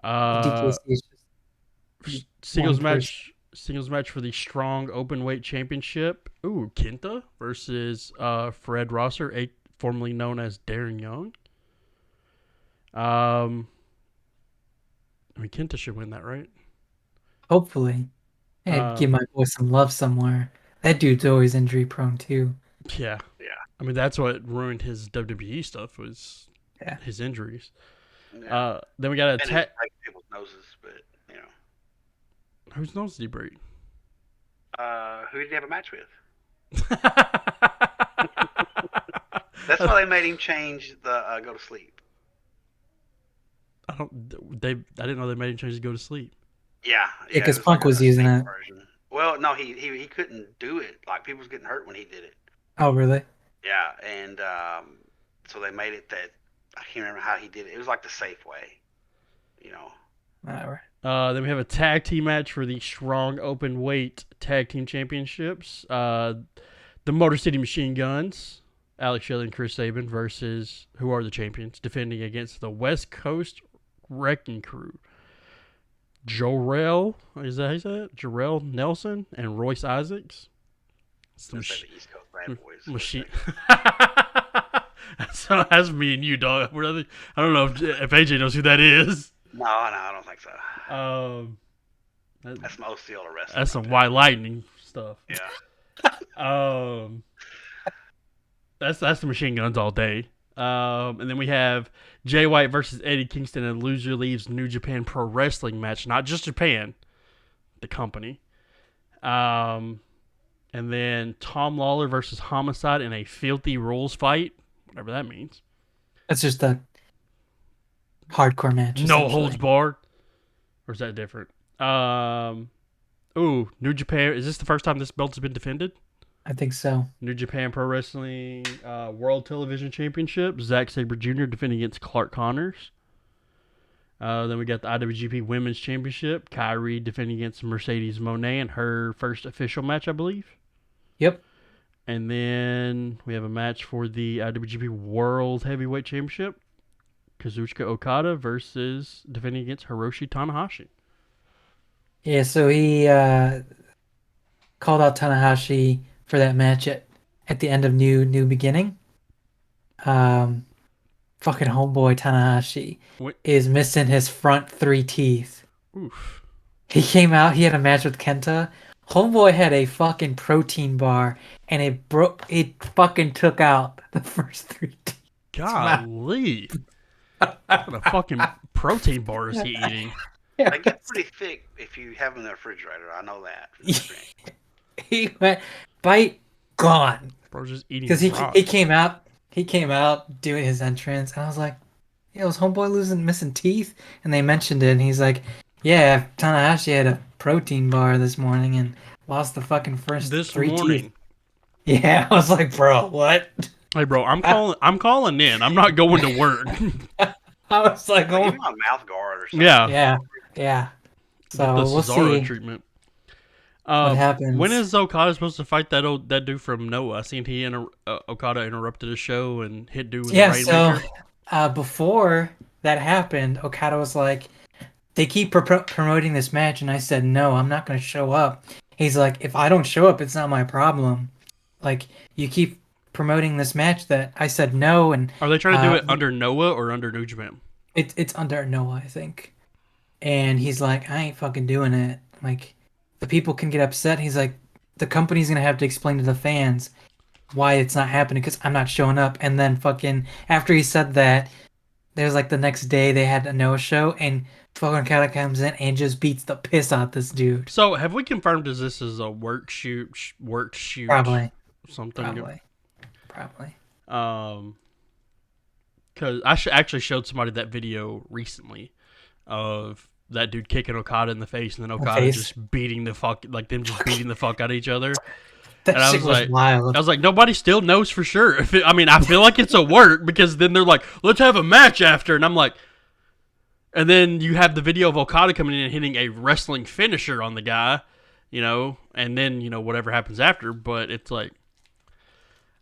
DKC is just singles match for the strong open weight championship. Ooh, Kenta versus Fred Rosser, formerly known as Darren Young. Kenta should win that, right? Hopefully. I'd give my boy some love somewhere. That dude's always injury prone too. Yeah. That's what ruined his WWE stuff was his injuries. Yeah. Then we got a break people's noses, but whose nose did he break? Who did he have a match with? That's why they made him change the go to sleep. I didn't know they made him change to go to sleep. Yeah, because Punk was using it. Version. Well, no, he couldn't do it. Like, people was getting hurt when he did it. Oh, really? Yeah, and so they made it that I can't remember how he did it. It was like the safe way, Whatever. Then we have a tag team match for the strong open weight tag team championships. The Motor City Machine Guns, Alex Shelley and Chris Sabin versus who are the champions, defending against the West Coast Wrecking Crew. Jarrell Nelson and Royce Isaacs. It's the East Coast Bad Boys. Machine. That's me and you, dog. I don't know if AJ knows who that is. No, I don't think so. That's some Osceola wrestling. That's some White Lightning stuff. Yeah. That's the Machine Guns all day. And then we have Jay White versus Eddie Kingston and loser leaves New Japan Pro Wrestling match, not just Japan, the company. And then Tom Lawler versus Homicide in a filthy rules fight, whatever that means. That's just a hardcore match. No holds barred. Or is that different? New Japan. Is this the first time this belt has been defended? I think so. New Japan Pro Wrestling World Television Championship. Zack Sabre Jr. defending against Clark Connors. Then we got the IWGP Women's Championship. Kyrie defending against Mercedes Moné in her first official match, I believe. Yep. And then we have a match for the IWGP World Heavyweight Championship. Kazuchika Okada versus defending against Hiroshi Tanahashi. Yeah, so he called out Tanahashi for that match at the end of New Beginning. Fucking homeboy Tanahashi is missing his front 3 teeth. Oof. He came out, he had a match with Kenta. Homeboy had a fucking protein bar and it fucking took out the first 3 teeth. Golly. What kind of fucking protein bar is he eating? Yeah, they get pretty thick if you have them in the refrigerator. I know that. He went, bite, gone. Bro's just eating because he came out he came out doing his entrance, and I was like, "Yeah, was Homeboy missing teeth?" And they mentioned it, and he's like, "Yeah, Tanahashi had a protein bar this morning and lost the fucking first This three teeth." morning. Yeah, I was like, "Bro, what?" Hey, bro, I'm calling in. I'm not going to work. I was like, Like, "Oh, give him a mouth guard or something. Yeah, yeah, yeah." get the So we'll Cesaro see treatment. what When happens. is Okada supposed to fight that dude from Noah? I seen Okada interrupted a show and hit dude with a Yeah, so rainmaker. before that happened, Okada was like, they keep promoting this match, and I said, no, I'm not going to show up. He's like, if I don't show up, it's not my problem. Like, you keep promoting this match that I said no, and Are they trying to do it under Noah or under New Japan? it's under Noah, I think. And he's like, I ain't fucking doing it. Like, the people can get upset. He's like, the company's going to have to explain to the fans why it's not happening because I'm not showing up. And then fucking, after he said that, there's like the next day they had a no show, and fucking Okada comes in and just beats the piss out this dude. So have we confirmed as this is a work shoot, Probably, something? probably. Because I actually showed somebody that video recently of that dude kicking Okada in the face, and then Okada just beating the fuck, like them just beating the fuck out of each other. That And I shit was was like, wild. nobody still knows for sure. I feel like it's a work because then they're like, let's have a match after, and I'm like, and then you have the video of Okada coming in and hitting a wrestling finisher on the guy, and then whatever happens after. But it's like,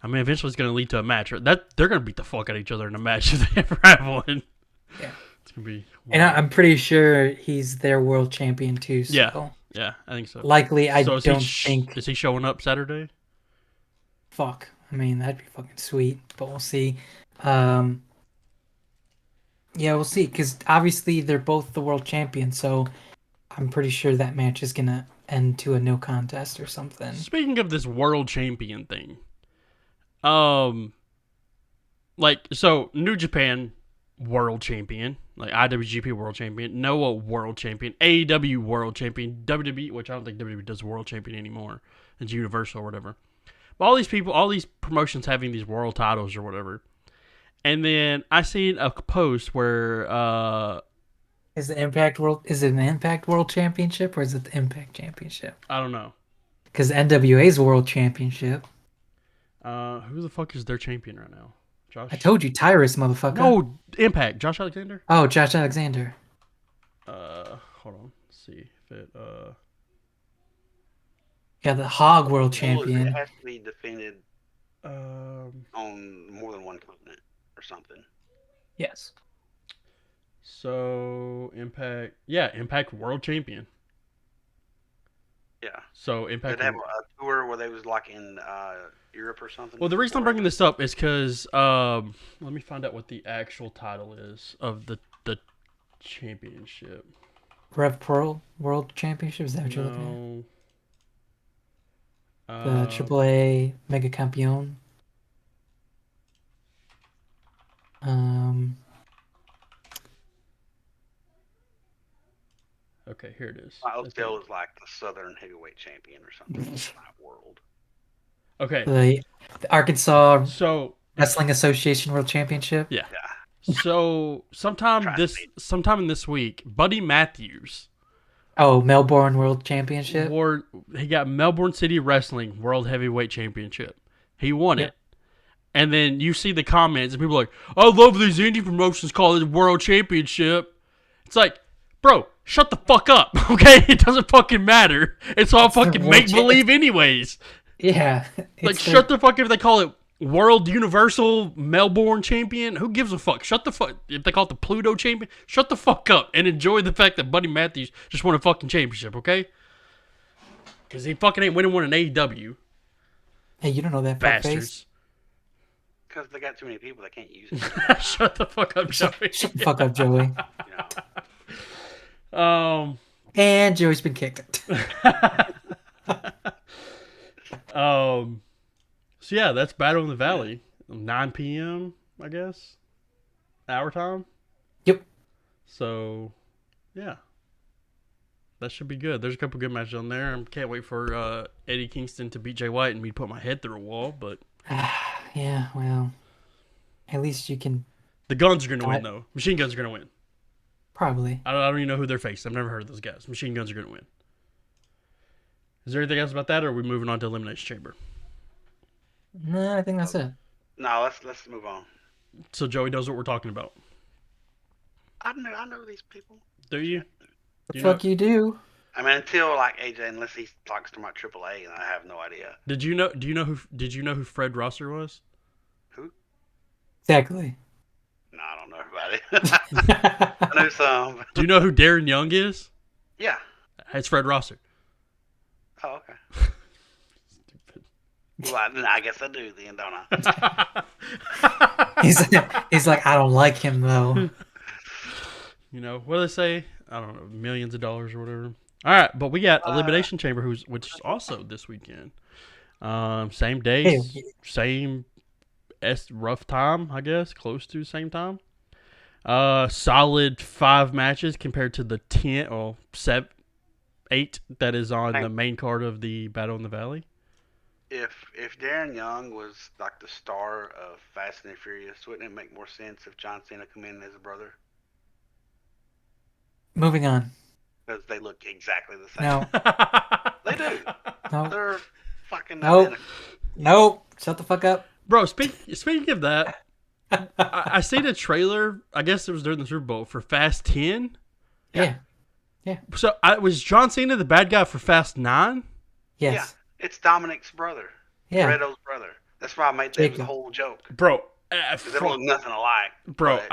eventually it's going to lead to a match. That they're going to beat the fuck out of each other in a match if they ever have one. Yeah, it's going to be. And I'm pretty sure he's their world champion too. So. Yeah, I think so. Likely, I so don't think. Is he showing up Saturday? Fuck. I mean, that'd be fucking sweet, but we'll see. Yeah, we'll see. Because obviously they're both the world champions, so I'm pretty sure that match is gonna end to a no contest or something. Speaking of this world champion thing, so New Japan world champion, like IWGP world champion, Noah world champion, AEW world champion, WWE, which I don't think WWE does world champion anymore. It's Universal or whatever. But all these people, all these promotions having these world titles or whatever. And then I seen a post where is it an Impact World Championship or is it the Impact Championship? I don't know. Because NWA's World Championship. Who the fuck is their champion right now? Josh? I told you, Tyrus, motherfucker. No, Impact. Josh Alexander? Oh, Josh Alexander. Hold on. Let's see if it Yeah, the Hog World Champion. It has to be defended on more than one continent or something. Yes. So Impact World Champion. Yeah. So Impact. Did they have a tour where they was like in Europe or something? Well, the reason I'm bringing this up is because let me find out what the actual title is of the championship. Rev Pro World Championship, is that what you're looking at? The AAA Mega Campeon. Okay, here it is. Oakdale is like the Southern Heavyweight Champion or something. World. Okay. The Arkansas Wrestling Association World Championship. Yeah. So sometime in this week, Buddy Matthews. Oh, Melbourne World Championship. He got Melbourne City Wrestling World Heavyweight Championship. He won it. And then you see the comments and people are like, I love these indie promotions call it World Championship. It's like, bro, shut the fuck up, okay? It doesn't fucking matter. It's all fucking make-believe anyways. Yeah. Like, shut the fuck up if they call it World Universal Melbourne Champion. Who gives a fuck? Shut the fuck. If they call it the Pluto Champion, shut the fuck up and enjoy the fact that Buddy Matthews just won a fucking championship, okay? Because he fucking ain't winning one in AEW. Hey, you don't know that, bastards. Because they got too many people that can't use it. Shut the fuck up, Joey. Shut the fuck up, Joey. And Joey's been kicked. So yeah, that's Battle in the Valley. 9 p.m. I guess. Our time. Yep. So, yeah. That should be good. There's a couple good matches on there. I can't wait for Eddie Kingston to beat Jay White and me to put my head through a wall, but Yeah, well. At least you can The guns are gonna win Got- though. Machine guns are gonna win. probably. I don't even know who they're facing. I've never heard of those guys. Machine guns are gonna win. Is there anything else about that, or are we moving on to Elimination Chamber? No, I think that's it. No, let's move on. So Joey knows what we're talking about. I know these people. Do you? The You fuck you do? I mean, until like AJ, unless he talks to my AAA, and I have no idea. Did you know? Do you know who? Did you know who Fred Rosser was? Who? Exactly. No, I don't know everybody. I know some. Do you know who Darren Young is? Yeah. It's Fred Rosser. Oh, okay. Well, I guess I do then, don't I? He's like, I don't like him though. You know what do they say? I don't know, millions of dollars or whatever. All right, but we got Elimination Chamber, which is also this weekend. Same day, same rough time, I guess, close to the same time. Solid 5 matches compared to the 10 or 8 that is on the main card of the Battle in the Valley. If Darren Young was like the star of Fast and the Furious, wouldn't it make more sense if John Cena come in as a brother? Moving on. Because they look exactly the same. No. They do. No. They're fucking Nope. identical. Nope. Shut the fuck up. Bro, speaking of that, I seen a trailer, I guess it was during the Super Bowl, for Fast 10. Yeah. So was John Cena the bad guy for Fast 9? Yes. Yeah. It's Dominic's brother. Yeah. Fredo's brother. That's why I made that the whole joke. Bro. Because they don't look nothing alike. Bro, but-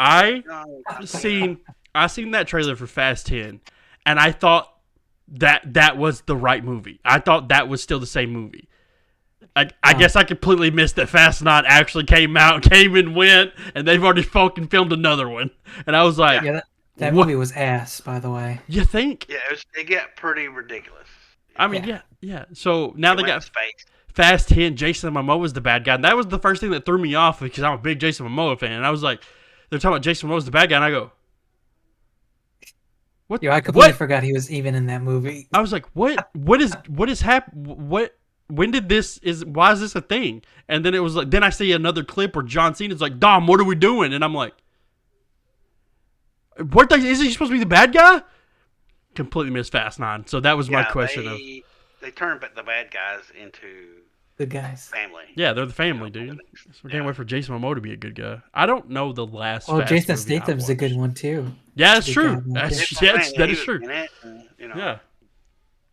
I seen that trailer for Fast 10, and I thought that was the right movie. I thought that was still the same movie. I guess I completely missed that Fast 9 actually came and went, and they've already fucking filmed another one. And I was like, Yeah, that what? movie was ass, by the way. You think? Yeah, it got pretty ridiculous. I mean, yeah. So now they It got went to space. Fast 10. Jason Momoa was the bad guy, and that was the first thing that threw me off because I'm a big Jason Momoa fan. And I was like, they're talking about Jason Momoa's the bad guy, and I go, what? Yo, I completely forgot he was even in that movie. I was like, what is happening? Why is this a thing? And then it was like, then I see another clip where John Cena's like, Dom, what are we doing? And I'm like, is he supposed to be the bad guy? Completely missed Fast 9. So that was my question they turned the bad guys into good guys. Family. Yeah, they're the family, dude. So we can't wait for Jason Momoa to be a good guy. I don't know the last. Well, Fast Jason movie I Statham's a good watched. one too. Yeah, that's He's a good true. guy, That is true. Yeah.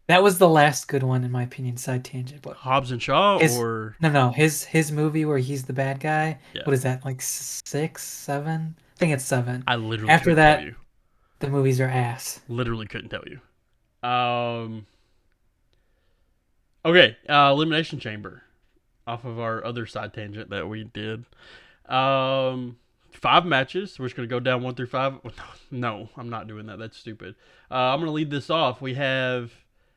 That was the last good one in my opinion. Side tangent, but Hobbs and Shaw, or no, his movie where he's the bad guy. Yeah. What is that? Like 6, 7? I think it's 7. I literally After couldn't that, tell you. the movies are ass. Literally couldn't tell you. Okay, Elimination Chamber. Off of our other side tangent that we did. 5 matches. We're just going to go down 1 through 5. No, I'm not doing that. That's stupid. I'm going to lead this off. We have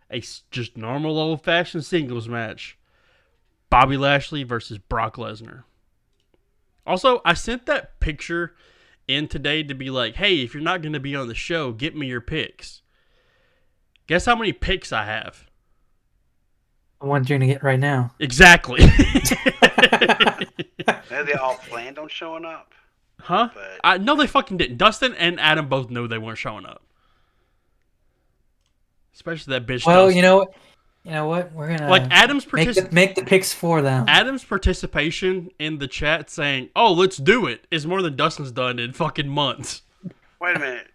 a just normal old-fashioned singles match. Bobby Lashley versus Brock Lesnar. Also, I sent that picture in today to be like, hey, if you're not going to be on the show, get me your picks. Guess how many picks I have? The ones you're gonna get right now. Exactly. They all planned on showing up. Huh? No, they fucking didn't. Dustin and Adam both knew they weren't showing up. Especially that bitch. Well, Dustin. you know what? We're gonna like Adam's make the picks for them. Adam's participation in the chat saying, "Oh, let's do it," is more than Dustin's done in fucking months. Wait a minute.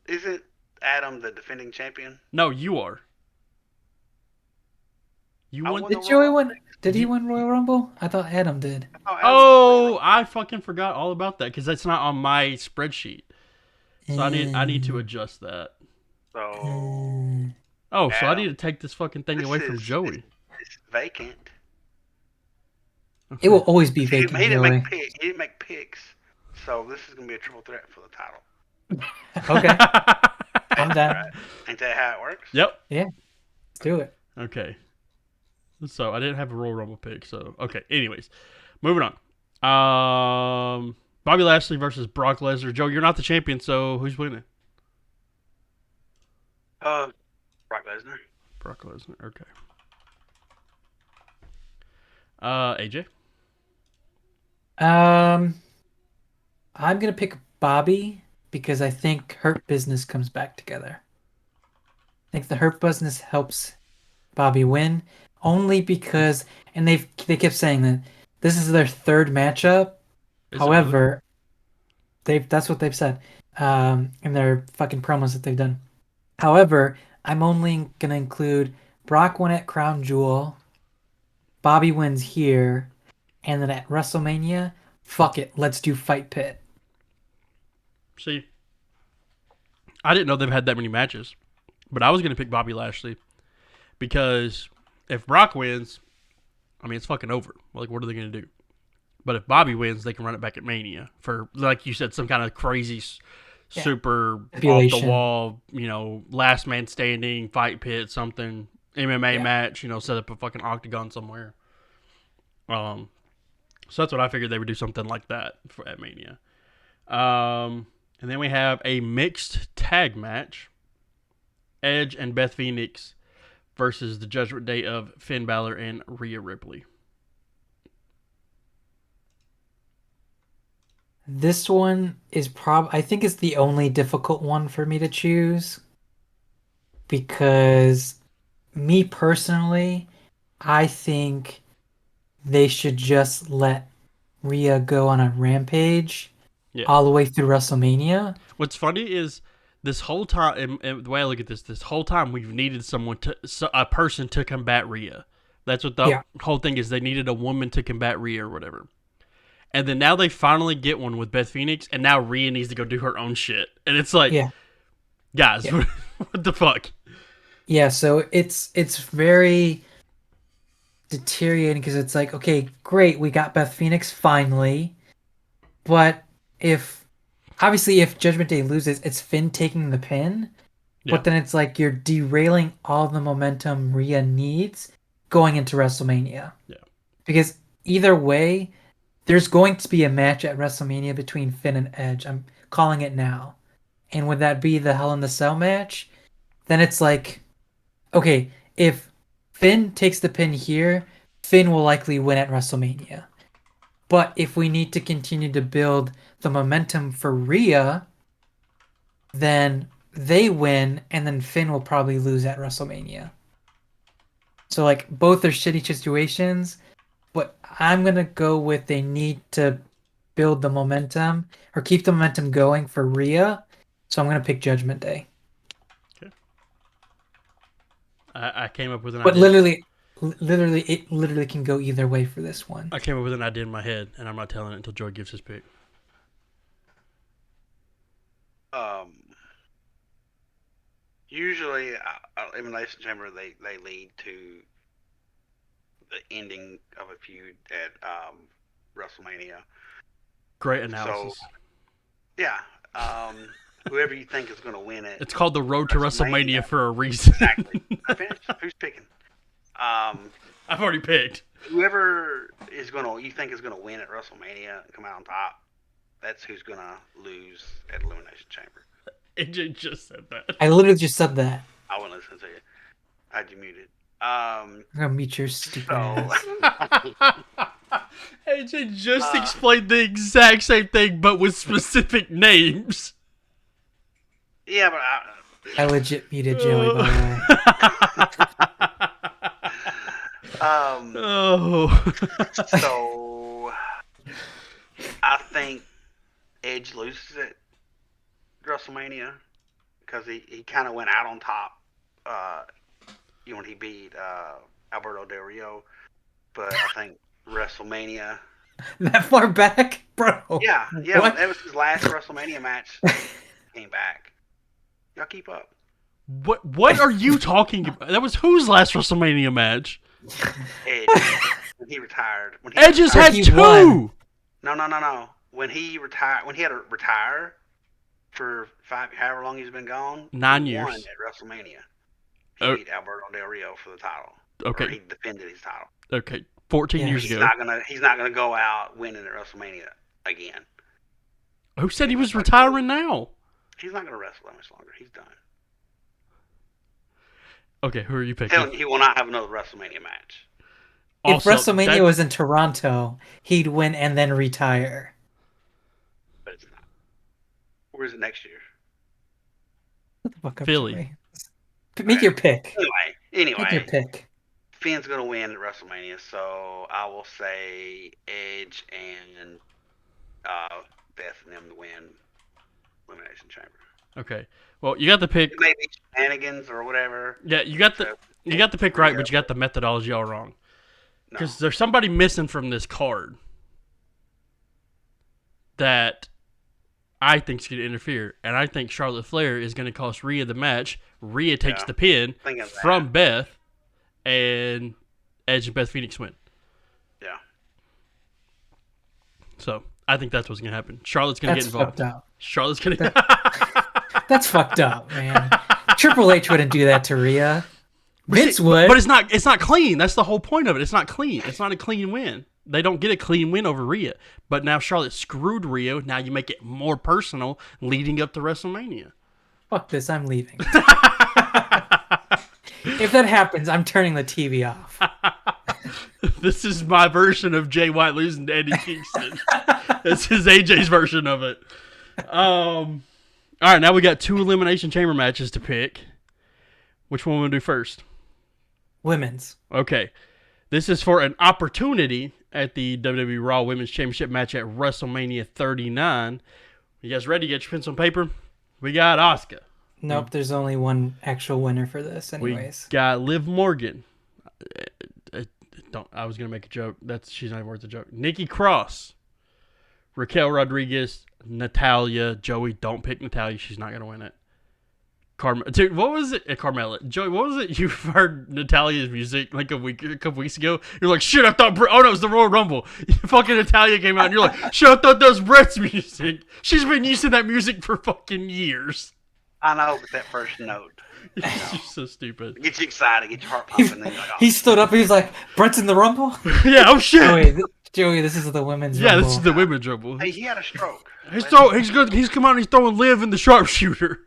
Isn't Adam the defending champion? No, you are. You won. Did Joey win? Did he win Royal Rumble? I thought Adam did. Oh, I fucking forgot all about that because that's not on my spreadsheet. So I need to adjust that. So. So I need to take this fucking thing away from Joey. It's vacant. Okay. It will always be vacant. He didn't make picks, so this is gonna be a triple threat for the title. Okay. I'm down. Right. Ain't that how it works? Yep. Yeah. Let's do it. Okay. So I didn't have a Royal Rumble pick. So okay. Anyways, moving on. Bobby Lashley versus Brock Lesnar. Joe, you're not the champion, so who's winning? Brock Lesnar. Brock Lesnar. Okay. AJ. I'm gonna pick Bobby because I think Hurt Business comes back together. I think the Hurt Business helps Bobby win only because, and they kept saying that this is their third matchup. Is it really? However, that's what they've said in their fucking promos that they've done. However, I'm only gonna include Brock won at Crown Jewel, Bobby wins here, and then at WrestleMania, fuck it, let's do Fight Pit. See, I didn't know they've had that many matches, but I was gonna pick Bobby Lashley because if Brock wins, I mean it's fucking over. Like, what are they gonna do? But if Bobby wins, they can run it back at Mania for, like you said, some kind of crazy, Yeah. super off the Stipulation. wall, last man standing, fight pit, something MMA Yeah. match. Set up a fucking octagon somewhere. So that's what I figured they would do, something like that at Mania. And then we have a mixed tag match: Edge and Beth Phoenix versus the Judgment Day of Finn Balor and Rhea Ripley. This one is I think it's the only difficult one for me to choose because me personally, I think they should just let Rhea go on a rampage Yeah. all the way through WrestleMania. What's funny is this whole time, and the way I look at this whole time we've needed a person to combat Rhea. That's what the Yeah. whole thing is. They needed a woman to combat Rhea or whatever. And then now they finally get one with Beth Phoenix, and now Rhea needs to go do her own shit. And it's like, Yeah. guys, Yeah. what the fuck? Yeah, so it's very deteriorating because it's like, okay, great, we got Beth Phoenix finally, but if Judgment Day loses, it's Finn taking the pin, Yeah. but then it's like you're derailing all the momentum Rhea needs going into WrestleMania. Yeah. Because either way, there's going to be a match at WrestleMania between Finn and Edge. I'm calling it now. And would that be the Hell in the Cell match? Then it's like, okay, if Finn takes the pin here, Finn will likely win at WrestleMania. But if we need to continue to build the momentum for Rhea, then they win, and then Finn will probably lose at WrestleMania. So, like, both are shitty situations, but I'm going to go with they need to build the momentum or keep the momentum going for Rhea. So I'm going to pick Judgment Day. I came up with an But idea. it literally can go either way for this one. I came up with an idea in my head, and I'm not telling it until Joy gives his pick. Usually, Elimination Chamber they lead to the ending of a feud at WrestleMania. Great analysis. So, yeah, whoever you think is going to win it. It's called the Road to WrestleMania for a reason. Exactly. I finished. Who's picking? I've already picked. Whoever you think is gonna win at WrestleMania and come out on top, that's who's gonna lose at Elimination Chamber. AJ just said that. I literally just said that. I wouldn't listen to you. I had you muted. I'm gonna meet your stupid So, ass. AJ just explained the exact same thing, but with specific names. yeah, but I legit muted Joey, by the way. So I think Edge loses at WrestleMania because he kind of went out on top. When he beat Alberto Del Rio, but I think WrestleMania. That far back, bro. Yeah, What? that was his last WrestleMania match. Came back. Y'all keep up. What are you talking about? That was whose last WrestleMania match? Edge. When he retired. Edge has had He two. won. No. When he retired, when he had to retire for however long he's been gone. 9 he years. won at WrestleMania. He beat Alberto Del Rio for the title. Okay. Or he defended his title. Okay. 14 years He's ago. not gonna go out winning at WrestleMania again. Who said he was retiring now? He's not gonna wrestle that much longer. He's done. Okay, who are you picking? He will not have another WrestleMania match. If WrestleMania was in Toronto, he'd win and then retire. But it's Or is it next year? What the fuck up, Philly. Joey? Make your pick. Make your Anyway, pick. Finn's gonna win at WrestleMania, so I will say Edge and Beth and them to win Elimination Chamber. Okay. Well, you got the pick. It may be shenanigans or whatever. Yeah, you got the pick right, but you got the methodology all wrong. Because there's somebody missing from this card that I think is going to interfere, and I think Charlotte Flair is going to cost Rhea the match. Rhea takes the pin from Beth, and Edge and Beth Phoenix win. Yeah. So I think that's what's going to happen. Charlotte's going to get involved. Fucked up. Charlotte's going to. That's fucked up, man. Triple H wouldn't do that to Rhea. Vince would. But it's not clean. That's the whole point of it. It's not clean. It's not a clean win. They don't get a clean win over Rhea. But now Charlotte screwed Rhea. Now you make it more personal leading up to WrestleMania. Fuck this. I'm leaving. If that happens, I'm turning the TV off. This is my version of Jay White losing to Eddie Kingston. This is AJ's version of it. All right, now we got 2 Elimination Chamber matches to pick. Which one will we do first? Women's. Okay. This is for an opportunity at the WWE Raw Women's Championship match at WrestleMania 39. You guys ready? Get your pencil and paper? We got Asuka. Nope, there's only one actual winner for this anyways. We got Liv Morgan. I was going to make a joke. She's not even worth a joke. Nikki Cross. Raquel Rodriguez. Natalia. Joey, don't pick Natalia. She's not going to win it. Dude, what was it? Carmella. Joey, what was it? You heard Natalia's music like a couple weeks ago. You're like, shit, I thought oh no, it was the Royal Rumble. Fucking Natalia came out and you're like, shit, I thought that was Brett's music. She's been using that music for fucking years. I know, but that first note. She's so stupid. Get you excited, get your heart pumping. Then you're like, oh. He stood up. He was like, "Brett's in the Rumble." Yeah. Oh shit. Joey, this is the women's. Rumble. This is the women's Rumble. Hey, he had a stroke. He's come out and he's throwing Liv in the sharpshooter.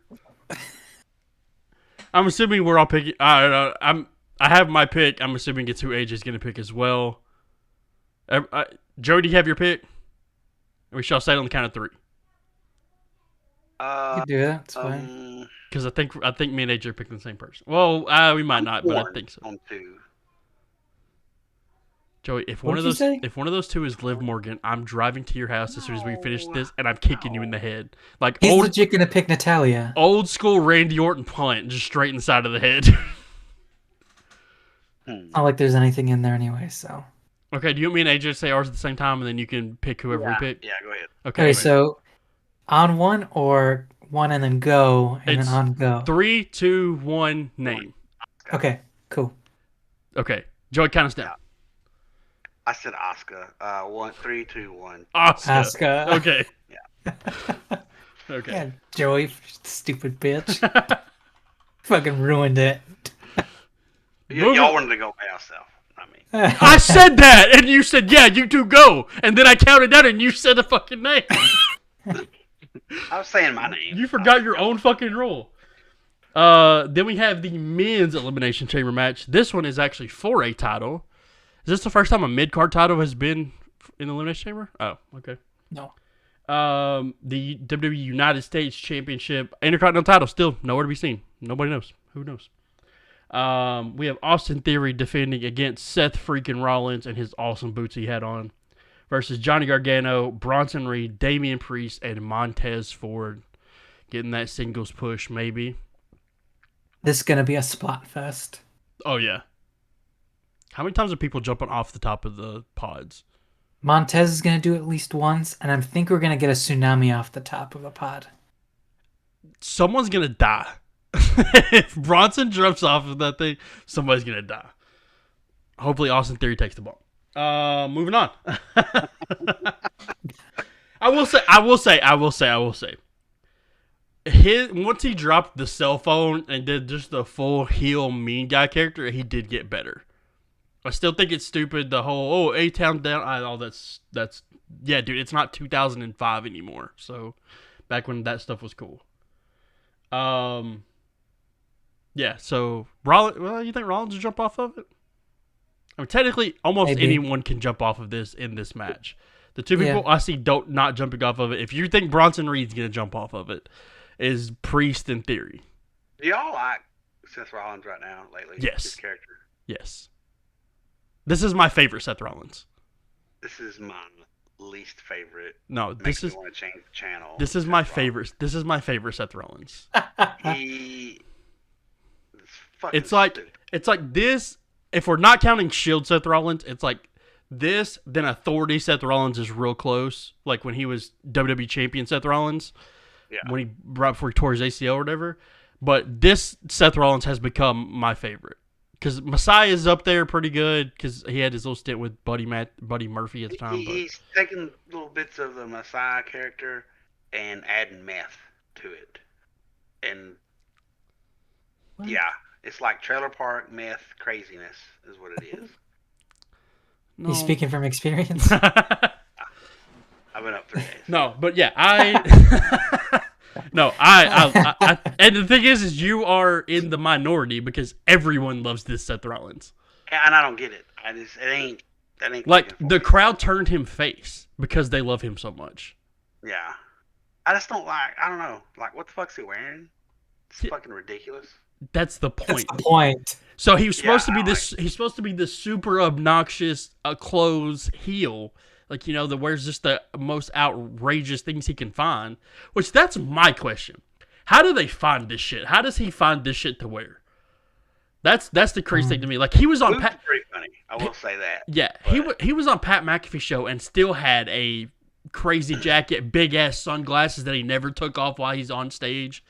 I'm assuming we're all picking. I have my pick. I'm assuming it's who AJ's going to pick as well. Joey, do you have your pick? We shall say it on the count of 3. You can do that. It's fine. Because I think me and AJ are picking the same person. Well, we might not, but I think so. On 2. Joey, if one of those 2 is Liv Morgan, I'm driving to your house as soon as we finish this, and I'm kicking you in the head. Like he's legit gonna pick Natalia. Old school Randy Orton plant, just straight in the side of the head. Not like there's anything in there anyway. So. Okay, do you want me and AJ to say ours at the same time, and then you can pick whoever we pick? Yeah, go ahead. Okay, so on one or one and then go, and then on go. 3, 2, 1, name. Okay, cool. Okay, Joey, count us down. I said Asuka. 1, 3, 2, 1. Asuka. Okay. Yeah. Okay. Yeah, Joey, stupid bitch. Fucking ruined it. Y'all wanted to go by yourself. I said that, and you said, yeah, you 2 go. And then I counted down, and you said the fucking name. I was saying my name. You forgot your own fucking rule. Then we have the men's Elimination Chamber match. This one is actually for a title. Is this the first time a mid-card title has been in the Elimination Chamber? Oh, okay. No. The WWE United States Championship Intercontinental title still nowhere to be seen. Nobody knows. Who knows? We have Austin Theory defending against Seth freaking Rollins and his awesome boots he had on versus Johnny Gargano, Bronson Reed, Damian Priest, and Montez Ford. Getting that singles push, maybe. This is going to be a spot fest. Oh, yeah. How many times are people jumping off the top of the pods? Montez is going to do it at least once, and I think we're going to get a tsunami off the top of a pod. Someone's going to die. If Bronson jumps off of that thing, somebody's going to die. Hopefully Austin Theory takes the ball. Moving on. I will say. Once he dropped the cell phone and did just the full heel mean guy character, he did get better. I still think it's stupid. The whole A-Town down, all that's yeah, dude. It's not 2005 anymore. So back when that stuff was cool. Yeah. So Rollins. Well, you think Rollins will jump off of it? I mean, technically, almost anyone can jump off of this in this match. The two Yeah. people I see not jumping off of it. If you think Bronson Reed's gonna jump off of it, is Priest and Theory. Do y'all like Seth Rollins right now lately? Yes. His character. Yes. This is my favorite Seth Rollins. This is my least favorite. No, Makes me want to change the channel. this is Seth my Rollins. favorite. This is my favorite Seth Rollins. He. Fucking It's like stupid. it's like this. If we're not counting Shield Seth Rollins, it's like this. Then Authority Seth Rollins is real close. Like when he was WWE Champion Seth Rollins. Yeah. When he right before he tore his ACL or whatever. But this Seth Rollins has become my favorite because Messiah is up there pretty good because he had his little stint with Buddy Murphy at the time. He's taking little bits of the Messiah character and adding meth to it, and What? yeah, it's like trailer park meth craziness is what it is. No. He's speaking from experience. I've been up 3 days. No, but yeah, No, and the thing is you are in the minority because everyone loves this Seth Rollins. And I don't get it. That ain't Like clicking for the me. crowd turned him face because they love him so much. Yeah, I just don't like. I don't know. Like, what the fuck's he wearing? It's Yeah. fucking ridiculous. That's the That's point. the point. So he was supposed Yeah, to be this. He's supposed to be this super obnoxious clothes heel, like that wears just the most outrageous things he can find. Which that's my question: how do they find this shit? How does he find this shit to wear? That's the crazy thing to me. Like he was on Luke's Pat. pretty funny. I will say that. Yeah, he was on Pat McAfee show and still had a crazy jacket, big ass sunglasses that he never took off while he's on stage.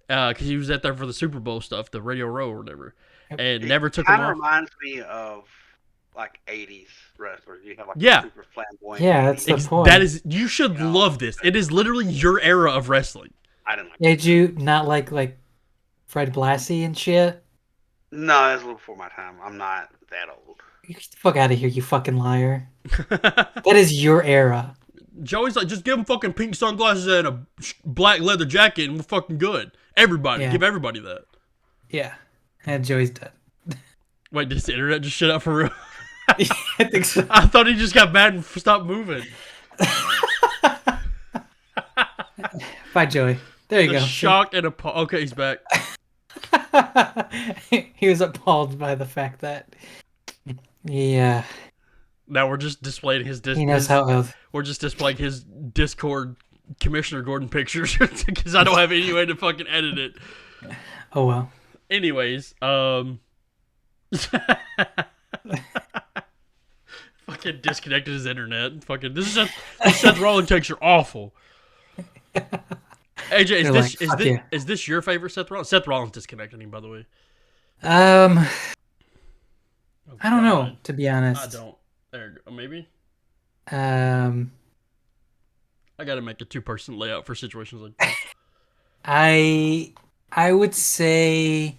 Because he was out there for the Super Bowl stuff, the Radio Row or whatever, and never took them Kind of off. reminds me of like 80s wrestlers. You have like Yeah. super flamboyant. Yeah, that's the point. That is, you should love this. It is literally your era of wrestling. I didn't like. Did you not like Fred Blassie and shit? No, that's a little before my time. I'm not that old. Get the fuck out of here, you fucking liar. That is your era. Joey's like, just give him fucking pink sunglasses and a black leather jacket, and we're fucking good. Everybody, Yeah. give everybody that. Yeah. And Joey's dead. Wait, did the internet just shut out for real? I think so. I thought he just got mad and stopped moving. Bye, Joey. There you Just go. shocked and appalled. Okay, he's back. He was appalled by the fact that yeah, Now we're just displaying his he knows how we're just displaying his Discord Commissioner Gordon pictures because I don't have any way to fucking edit it. oh well. Anyways, fucking disconnected his internet. Fucking this Seth Rollins takes are awful. AJ, They're like, "Fuck you." is this your favorite Seth Rollins? Seth Rollins disconnected him, by the way. I Oh, don't know, God. to be I honest. don't. There you go. Maybe Um I gotta make a 2-person layout for situations like this. I would say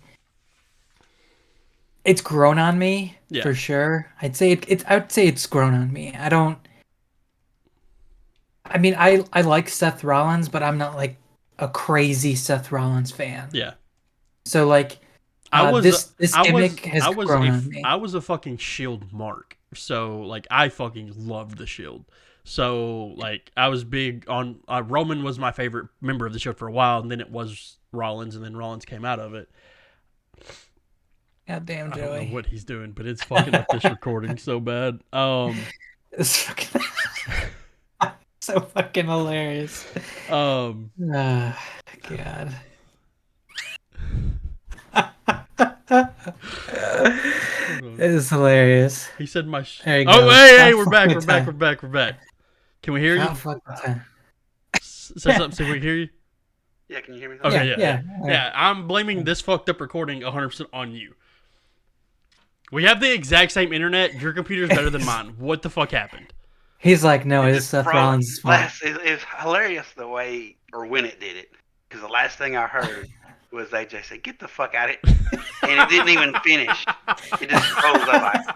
it's grown on me Yeah. for sure. I'd say I would say it's grown on me. I mean, I like Seth Rollins, but I'm not like a crazy Seth Rollins fan. Yeah. So like this gimmick has grown on me. I was a fucking Shield mark. So like I fucking loved the Shield. So like I was big on Roman was my favorite member of the Shield for a while, and then it was Rollins, and then Rollins came out of it. God damn, I don't know Joey. what he's doing, but it's fucking up this recording so bad. It's fucking so fucking hilarious. Um, God. It is hilarious. he said my. There you Oh, go. hey, Not we're back, fucking we're back, time. we're back, we're back. Can we hear you? Not fucking time. Say something so we can hear you. Yeah, can you hear me? Okay, Yeah. Yeah, I'm blaming this fucked up recording 100% on you. We have the exact same internet. Your computer's better than mine. What the fuck happened? He's like, no, it's Seth Rollins' fault. It's hilarious the way or when it did it. Because the last thing I heard was AJ say, "Get the fuck out of it," and it didn't even finish. It just froze up like.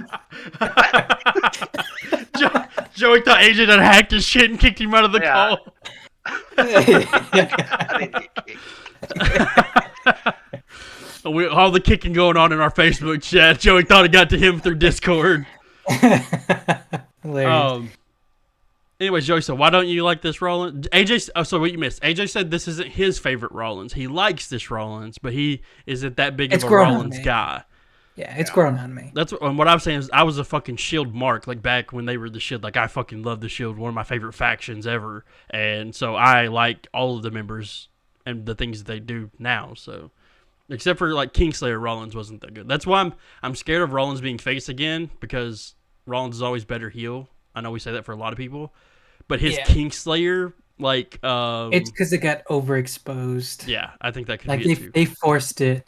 Joey thought AJ done hacked his shit and kicked him out of the Yeah. call. I didn't get kicked. All the kicking going on in our Facebook chat. Joey thought it got to him through Discord. Hilarious. Anyways, Joey, so why don't you like this Rollins? AJ, oh, so what you missed? AJ said this isn't his favorite Rollins. He likes this Rollins, but he isn't that big It's of a grown on Rollins me. guy. Yeah, it's grown on me. That's what I'm saying is I was a fucking Shield mark, like back when they were the Shield. Like I fucking love the Shield, one of my favorite factions ever, and so I like all of the members and the things that they do now. So, except for like Kingslayer, Rollins wasn't that good. That's why I'm scared of Rollins being face again because Rollins is always better heel. I know we say that for a lot of people, but his Kingslayer, like, it's because it got overexposed. yeah, I think that could Like be it too. they forced it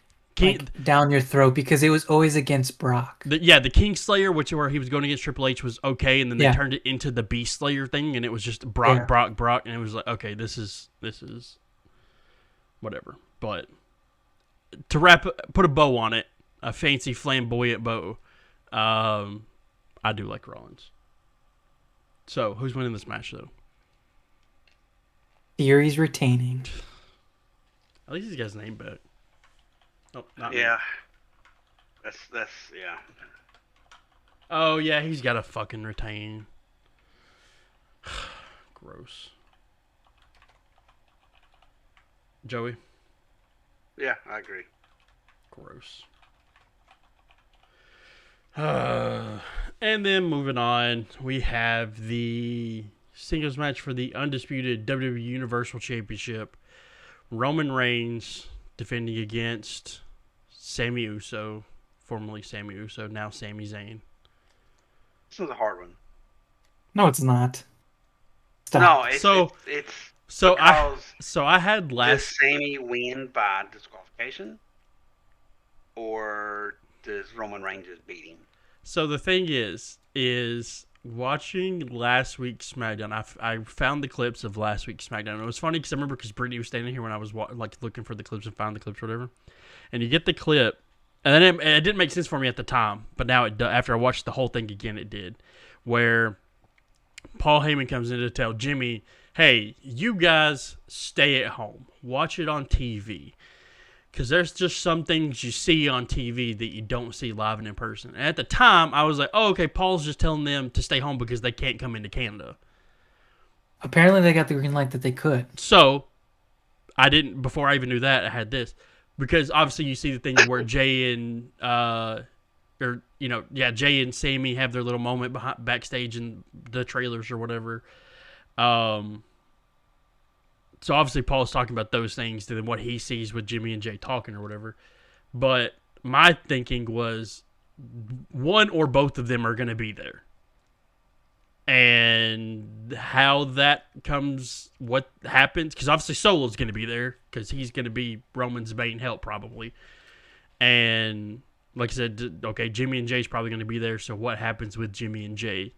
down your throat because it was always against Brock. The Kingslayer, where he was going against Triple H, was okay, and then they turned it into the Beast Slayer thing, and it was just Brock, and it was like, okay, this is whatever. But to put a bow on it, a fancy flamboyant bow, I do like Rollins. So, who's winning this match, though? Theory's retaining. At least he's got his name back. Oh, not me. Yeah. That's yeah. Oh, yeah, he's got to fucking retain. Gross. Joey? Yeah, I agree. Gross. And then moving on, we have the singles match for the undisputed WWE Universal Championship. Roman Reigns defending against Sami Uso, formerly Sami Uso, now Sami Zayn. This was a hard one. No, it's not. Stop. No, it's so I had last. Does Sami win by disqualification, or does Roman Reigns just beat him? So the thing is watching last week's SmackDown. I found the clips of last week's SmackDown. And it was funny because I remember Brittany was standing here when I was looking for the clips and found the clips or whatever. And you get the clip, and then it didn't make sense for me at the time, but now it does. After I watched the whole thing again, it did. Where Paul Heyman comes in to tell Jimmy, "Hey, you guys stay at home, watch it on TV." Because there's just some things you see on TV that you don't see live and in person. And at the time, I was like, oh, okay, Paul's just telling them to stay home because they can't come into Canada. Apparently, they got the green light that they could. So, before I even knew that, I had this. Because obviously you see the thing where Jay and, Jay and Sami have their little moment backstage in the trailers or whatever. So obviously Paul's talking about those things than what he sees with Jimmy and Jay talking or whatever. But my thinking was one or both of them are going to be there. And how that comes, what happens, because obviously Solo's going to be there because he's going to be Roman's main help probably. And like I said, okay, Jimmy and Jay's probably going to be there. So what happens with Jimmy and Jay?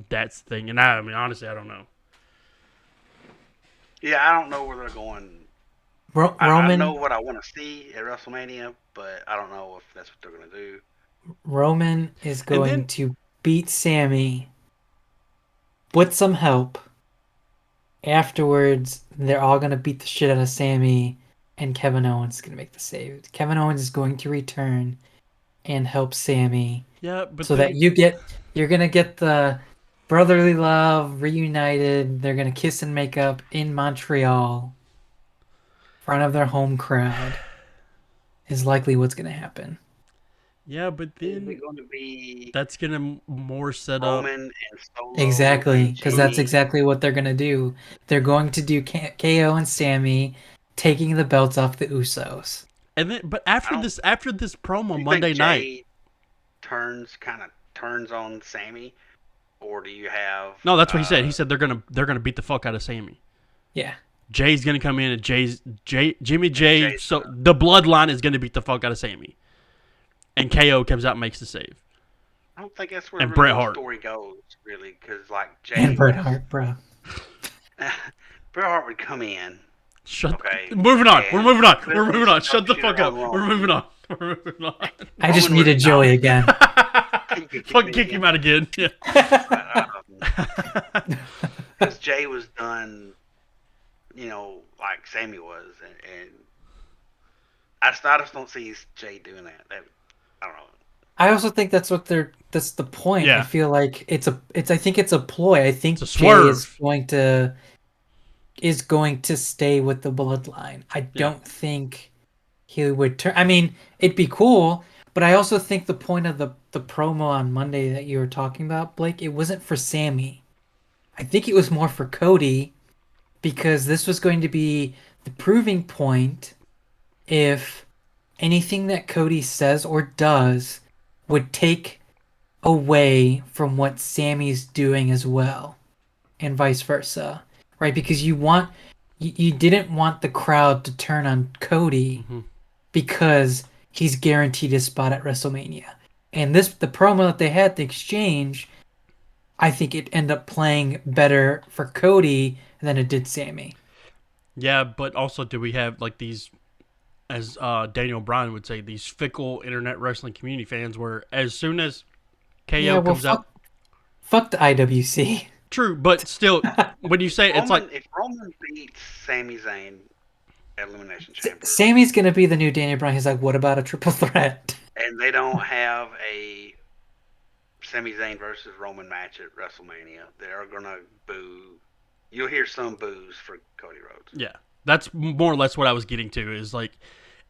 That's the thing. And I mean, honestly, I don't know. Yeah, I don't know where they're going. Roman, I know what I want to see at WrestleMania, but I don't know if that's what they're going to do. Roman is going to beat Sami with some help. Afterwards, they're all going to beat the shit out of Sami, and Kevin Owens is going to make the save. Kevin Owens is going to return and help Sami. Yeah, but that you're going to get the brotherly love, reunited. They're going to kiss and make up in Montreal in front of their home crowd is likely what's going to happen. Yeah, but then going to be that's going to more set Roman up. And Solo exactly, because that's exactly what they're going to do. They're going to do KO and Sami taking the belts off the Usos. And then, but after this promo Monday night, turns on Sami. Or do you have? No, that's what he said. He said they're gonna beat the fuck out of Sami. Yeah. Jay's gonna come in and Jimmy Jay. So the bloodline is gonna beat the fuck out of Sami. And KO comes out and makes the save. I don't think that's where Bret Hart. the story goes really, because like Jay and Bret Hart, bro. Bret Hart would come in. Moving on. We're moving on. We're moving on. Shut the fuck up. We're moving on. We're moving on. I just muted Joey again. Fucking kick him out again. Yeah. Because Jay was done, like Sami was, and I just don't see Jay doing that. I don't know. I also think that's what they're. That's the point. I Yeah. feel like it's. I think it's a ploy. I It's a think Jay swerve. is going to stay with the bloodline. I Yeah. don't think he would turn. I mean, it'd be cool, but I also think the point of the promo on Monday that you were talking about, Blake, it wasn't for Sammy. I think it was more for Cody because this was going to be the proving point if anything that Cody says or does would take away from what Sammy's doing as well, and vice versa, right? Because you didn't want the crowd to turn on Cody Hmm. because he's guaranteed a spot at WrestleMania. And the promo that they had, the exchange, I think it ended up playing better for Cody than it did Sammy. Yeah, but also do we have like these, as Daniel Bryan would say, these fickle internet wrestling community fans where as soon as Yeah, KO well, comes out, fuck the IWC. true, but still, when you say it's like, If Roman beats Sami Zayn at Elimination Chamber, Sammy's gonna be the new Daniel Bryan. He's like, what about a triple threat? and they don't have a Sami Zayn versus Roman match at WrestleMania, they're gonna boo. You'll hear some boos for Cody Rhodes. yeah, that's more or less what I was getting to. Is like,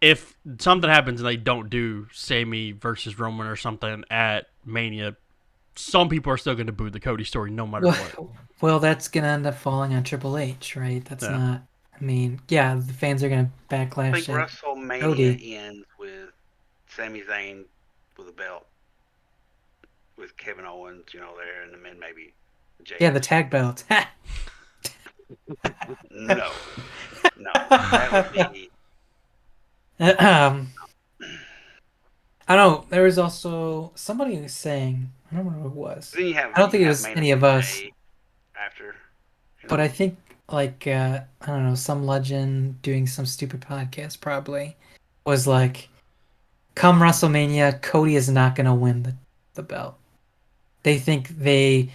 if something happens and they don't do Sammy versus Roman or something at Mania, some people are still going to boo the Cody story no matter what. Well, that's gonna end up falling on Triple H, right? That's Yeah. not. I mean, yeah, the fans are gonna I backlash think at WrestleMania Cody. ends with Sami Zayn with a belt, with Kevin Owens, there, and then maybe Jay. Yeah, the tag belt. No, that would be. I don't know. There was also somebody who was saying, I don't remember who it was. Then you have. I don't think you it have was main any of event us, Jay after. but I think like I don't know, some legend doing some stupid podcast probably was like, come WrestleMania, Cody is not gonna win the belt. They think they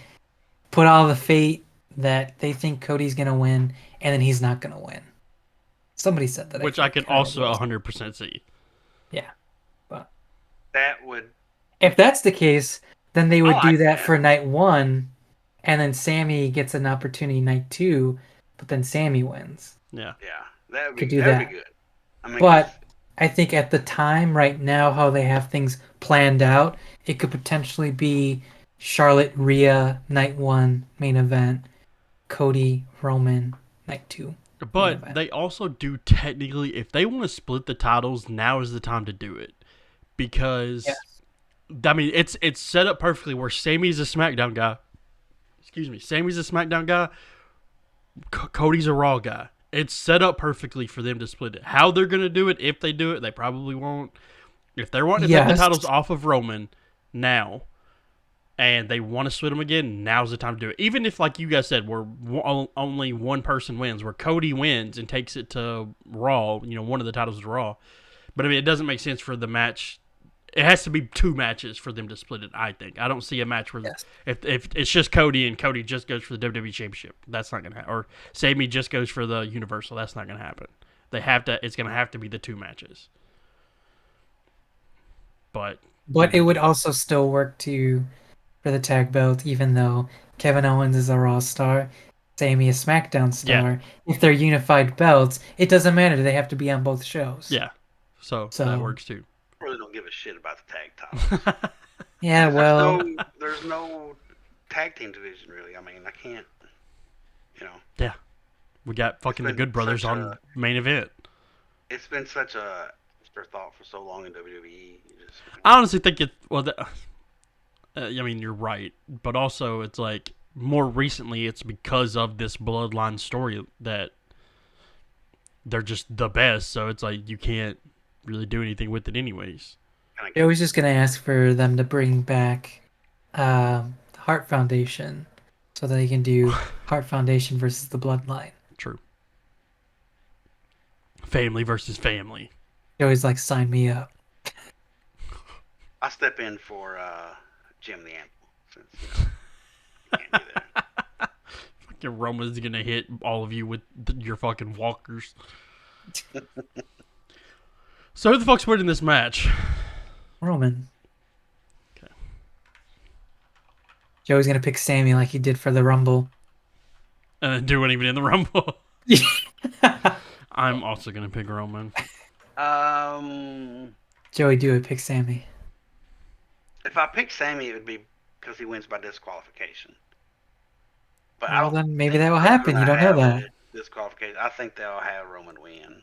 put all the fate that they think Cody's gonna win, and then he's not gonna win. Somebody said that. Which I think. can don't remember also who it was. 100% see. Yeah, but that would. if that's the case, then they would I do like that that. for night one, and then Sammy gets an opportunity night two, but then Sammy wins. Yeah. Yeah, that would be. Could do That would that. be good. I mean, But I think at the time, right now, how they have things planned out, it could potentially be Charlotte Rhea night one main event, Cody Roman night two main But event. they also do technically, if they want to split the titles, now is the time to do it. Because, Yes. I mean, it's set up perfectly where Sammy's a SmackDown guy. Sammy's a SmackDown guy. Cody's a Raw guy. It's set up perfectly for them to split it. How they're going to do it, if they do it, they probably won't. If they're wanting to take the Yes. titles off of Roman now, and they want to split them again, now's the time to do it. Even if, like you guys said, where only one person wins, where Cody wins and takes it to Raw, one of the titles is Raw. But I mean, it doesn't make sense for the match. It has to be two matches for them to split it, I think. I don't see a match where Yes. if it's just Cody and Cody just goes for the WWE Championship. That's not going to happen. Or Sammy just goes for the Universal. That's not going to happen. It's going to have to be the two matches. But But it would also still work for the tag belt, even though Kevin Owens is a Raw star, Sammy a SmackDown star. If they're unified belts, it doesn't matter. They have to be on both shows. yeah, so that works too. I really don't give a shit about the tag titles. Yeah, well, There's no tag team division really. I mean, I can't. Yeah, we got fucking the been Good Brothers such on main event. It's been such a afterthought for so long in WWE. I honestly think it. Well, I mean, you're right, but also it's like more recently, it's because of this bloodline story that they're just the best. So it's like you can't really do anything with it, anyways. I was just gonna ask for them to bring back the Heart Foundation so that they can do Heart Foundation versus the Bloodline. True. Family versus family. They always like sign me up. I step in for Jim the Animal since you can't do that. Fucking Roman's gonna hit all of you with your fucking walkers. So who the fuck's winning this match? Roman. Joey's gonna pick Sammy like he did for the Rumble. And do it even in the Rumble. I'm also gonna pick Roman. Joey, do it. Pick Sammy. If I pick Sammy, it would be because he wins by disqualification. But I Well, don't then maybe think that will they're happen. You gonna don't know have that. a disqualification. I think they'll have Roman win via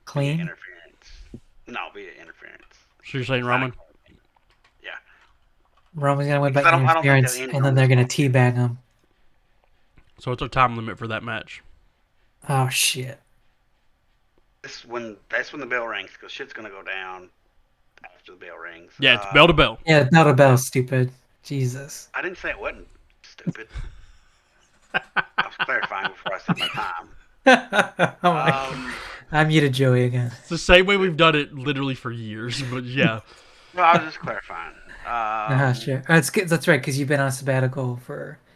Clean. interference. No, via interference. So you're saying Roman? Yeah. Roman's gonna win by Because I don't think interference, they'll end and then on they're gonna disqualification. teabag him. So what's our time limit for that match? Oh shit! That's when the bell rings, because shit's gonna go down after the bell rings. Yeah, it's bell to bell. Yeah, bell to bell, stupid. Jesus. I didn't say it wasn't stupid. I was clarifying before I said my time. I muted Joey again. It's the same way we've done it literally for years, but yeah. No, I was just clarifying. Sure. That's good. That's right, because you've been on sabbatical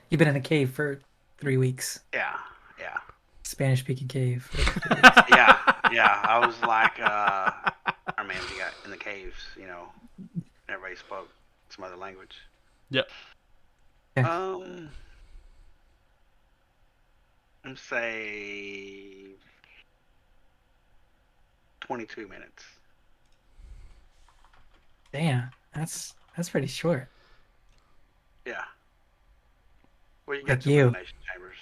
you've been in a cave for 3 weeks. Yeah. Spanish-speaking cave. Yeah. I was like, our man, he got in the caves. Everybody spoke some other language. Yep. Yeah. I'm say 22 minutes. Damn, that's pretty short. Yeah. Well, you Like got the you. Elimination Chambers.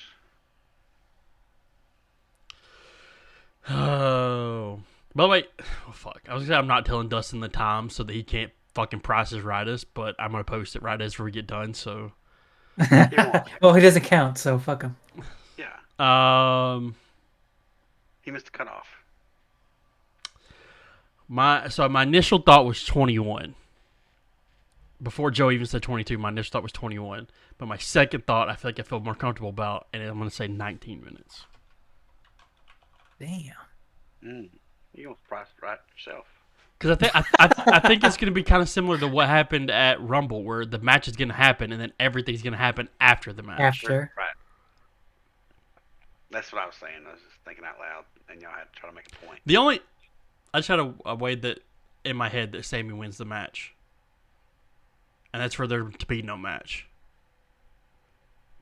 Oh. By the way, fuck. I was gonna say I'm not telling Dustin the time so that he can't fucking price his right us, but I'm gonna post it right as we get done, so. Well, he doesn't count, so fuck him. Yeah. He missed the cutoff. My initial thought was 21. Before Joe even said 22, my initial thought was 21. But my second thought, I feel like I feel more comfortable about, and I'm gonna say 19 minutes. Damn. You almost priced it right yourself. Because I think it's gonna be kind of similar to what happened at Rumble, where the match is gonna happen, and then everything's gonna happen after the match. After. Right. That's what I was saying. I was just thinking out loud, and y'all had to try to make a point. I just had a way that in my head that Sammy wins the match, and that's for there to be no match.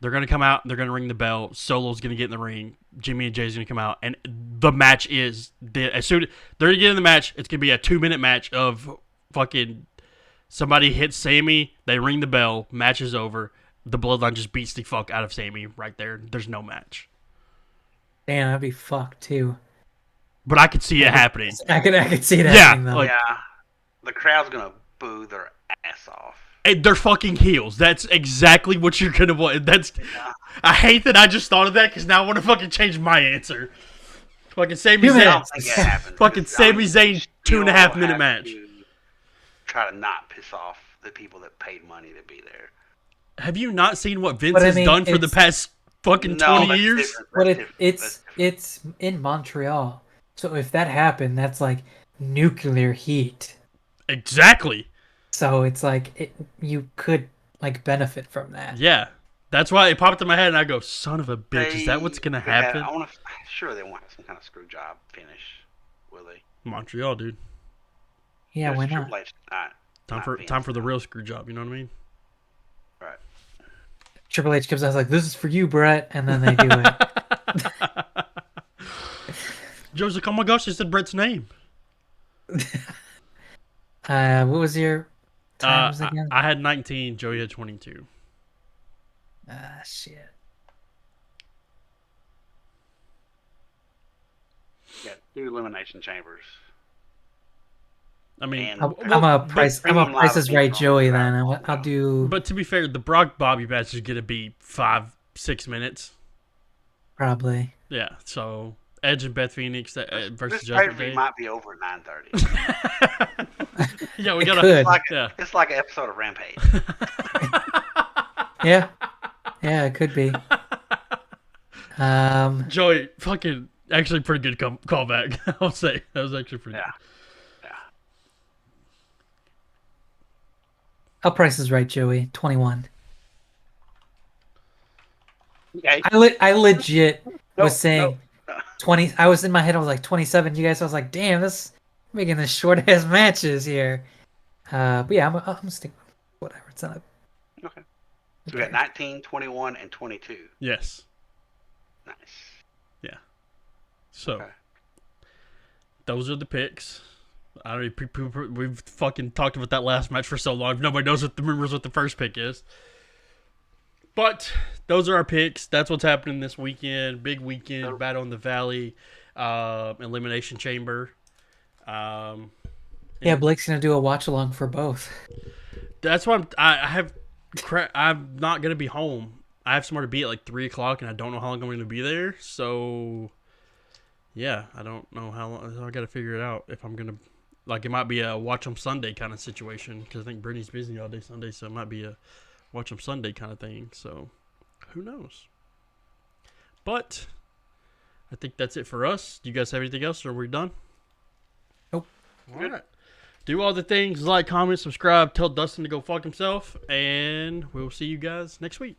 They're gonna come out, they're gonna ring the bell. Solo's gonna get in the ring. Jimmy and Jay's gonna come out, and the match is as soon they're gonna get in the match. It's gonna be a 2-minute match of fucking somebody hits Sammy, they ring the bell, match is over. The Bloodline just beats the fuck out of Sammy right there. There's no match. Damn, that'd be fucked too. But I could see it happening. I could see it happening though. Yeah, the crowd's gonna boo their ass off. And they're fucking heels. That's exactly what you're gonna want. I hate that I just thought of that because now I want to fucking change my answer. Fucking Sami Zayn. Fucking Sami Zayn 2.5 minute match. Try to not piss off the people that paid money to be there. Have you not seen what Vince has done for the past fucking 20 years? But it's in Montreal. So if that happened, that's like nuclear heat. Exactly. So it's like you could like benefit from that. Yeah. That's why it popped in my head and I go, son of a bitch, is that what's going to happen? Sure they won't have some kind of screw job finish, will they? Montreal, dude. Yeah, why not? Time for the real screw job, you know what I mean? Right. Triple H comes out like, this is for you, Brett, and then they do it. Joe's like, oh my gosh, they said Brett's name. What was your times again? I had 19, Joey had 22. Shit. Yeah, 2 elimination chambers. I mean, I'm a Price is Right Joey then. I'll do. But to be fair, the Brock Bobby match is gonna be 5-6 minutes. Probably. Yeah. So Edge and Beth Phoenix versus This Judgment Day might be over at 9:30. Yeah, we gotta. It's like an episode of Rampage. Yeah, it could be. Joey, fucking, actually pretty good callback. I'll say that was actually pretty good. Yeah. I'll Price is Right Joey. 21. Okay. I legit was saying 20. I was in my head. I was like 27. You guys, I was like, damn, this making this short ass matches here. But yeah, I'm sticking. Whatever. It's not. Okay. So we got 19, 21, and 22. Yes. Nice. So Okay. those are the picks. I don't. We've fucking talked about that last match for so long. Nobody knows what the first pick is. But those are our picks. That's what's happening this weekend. Big weekend. Battle in the Valley. Elimination Chamber. Yeah, Blake's gonna do a watch along for both. That's why I'm not gonna be home. I have somewhere to be at like 3:00, and I don't know how long I'm gonna be there. So, yeah, I don't know how long. I gotta figure it out if I'm gonna. Like, it might be a watch 'em Sunday kind of situation because I think Brittany's busy all day Sunday, so it might be a watch 'em Sunday kind of thing. So, who knows? But I think that's it for us. Do you guys have anything else, or are we done? Nope. All right. Do all the things, like, comment, subscribe, tell Dustin to go fuck himself, and we'll see you guys next week.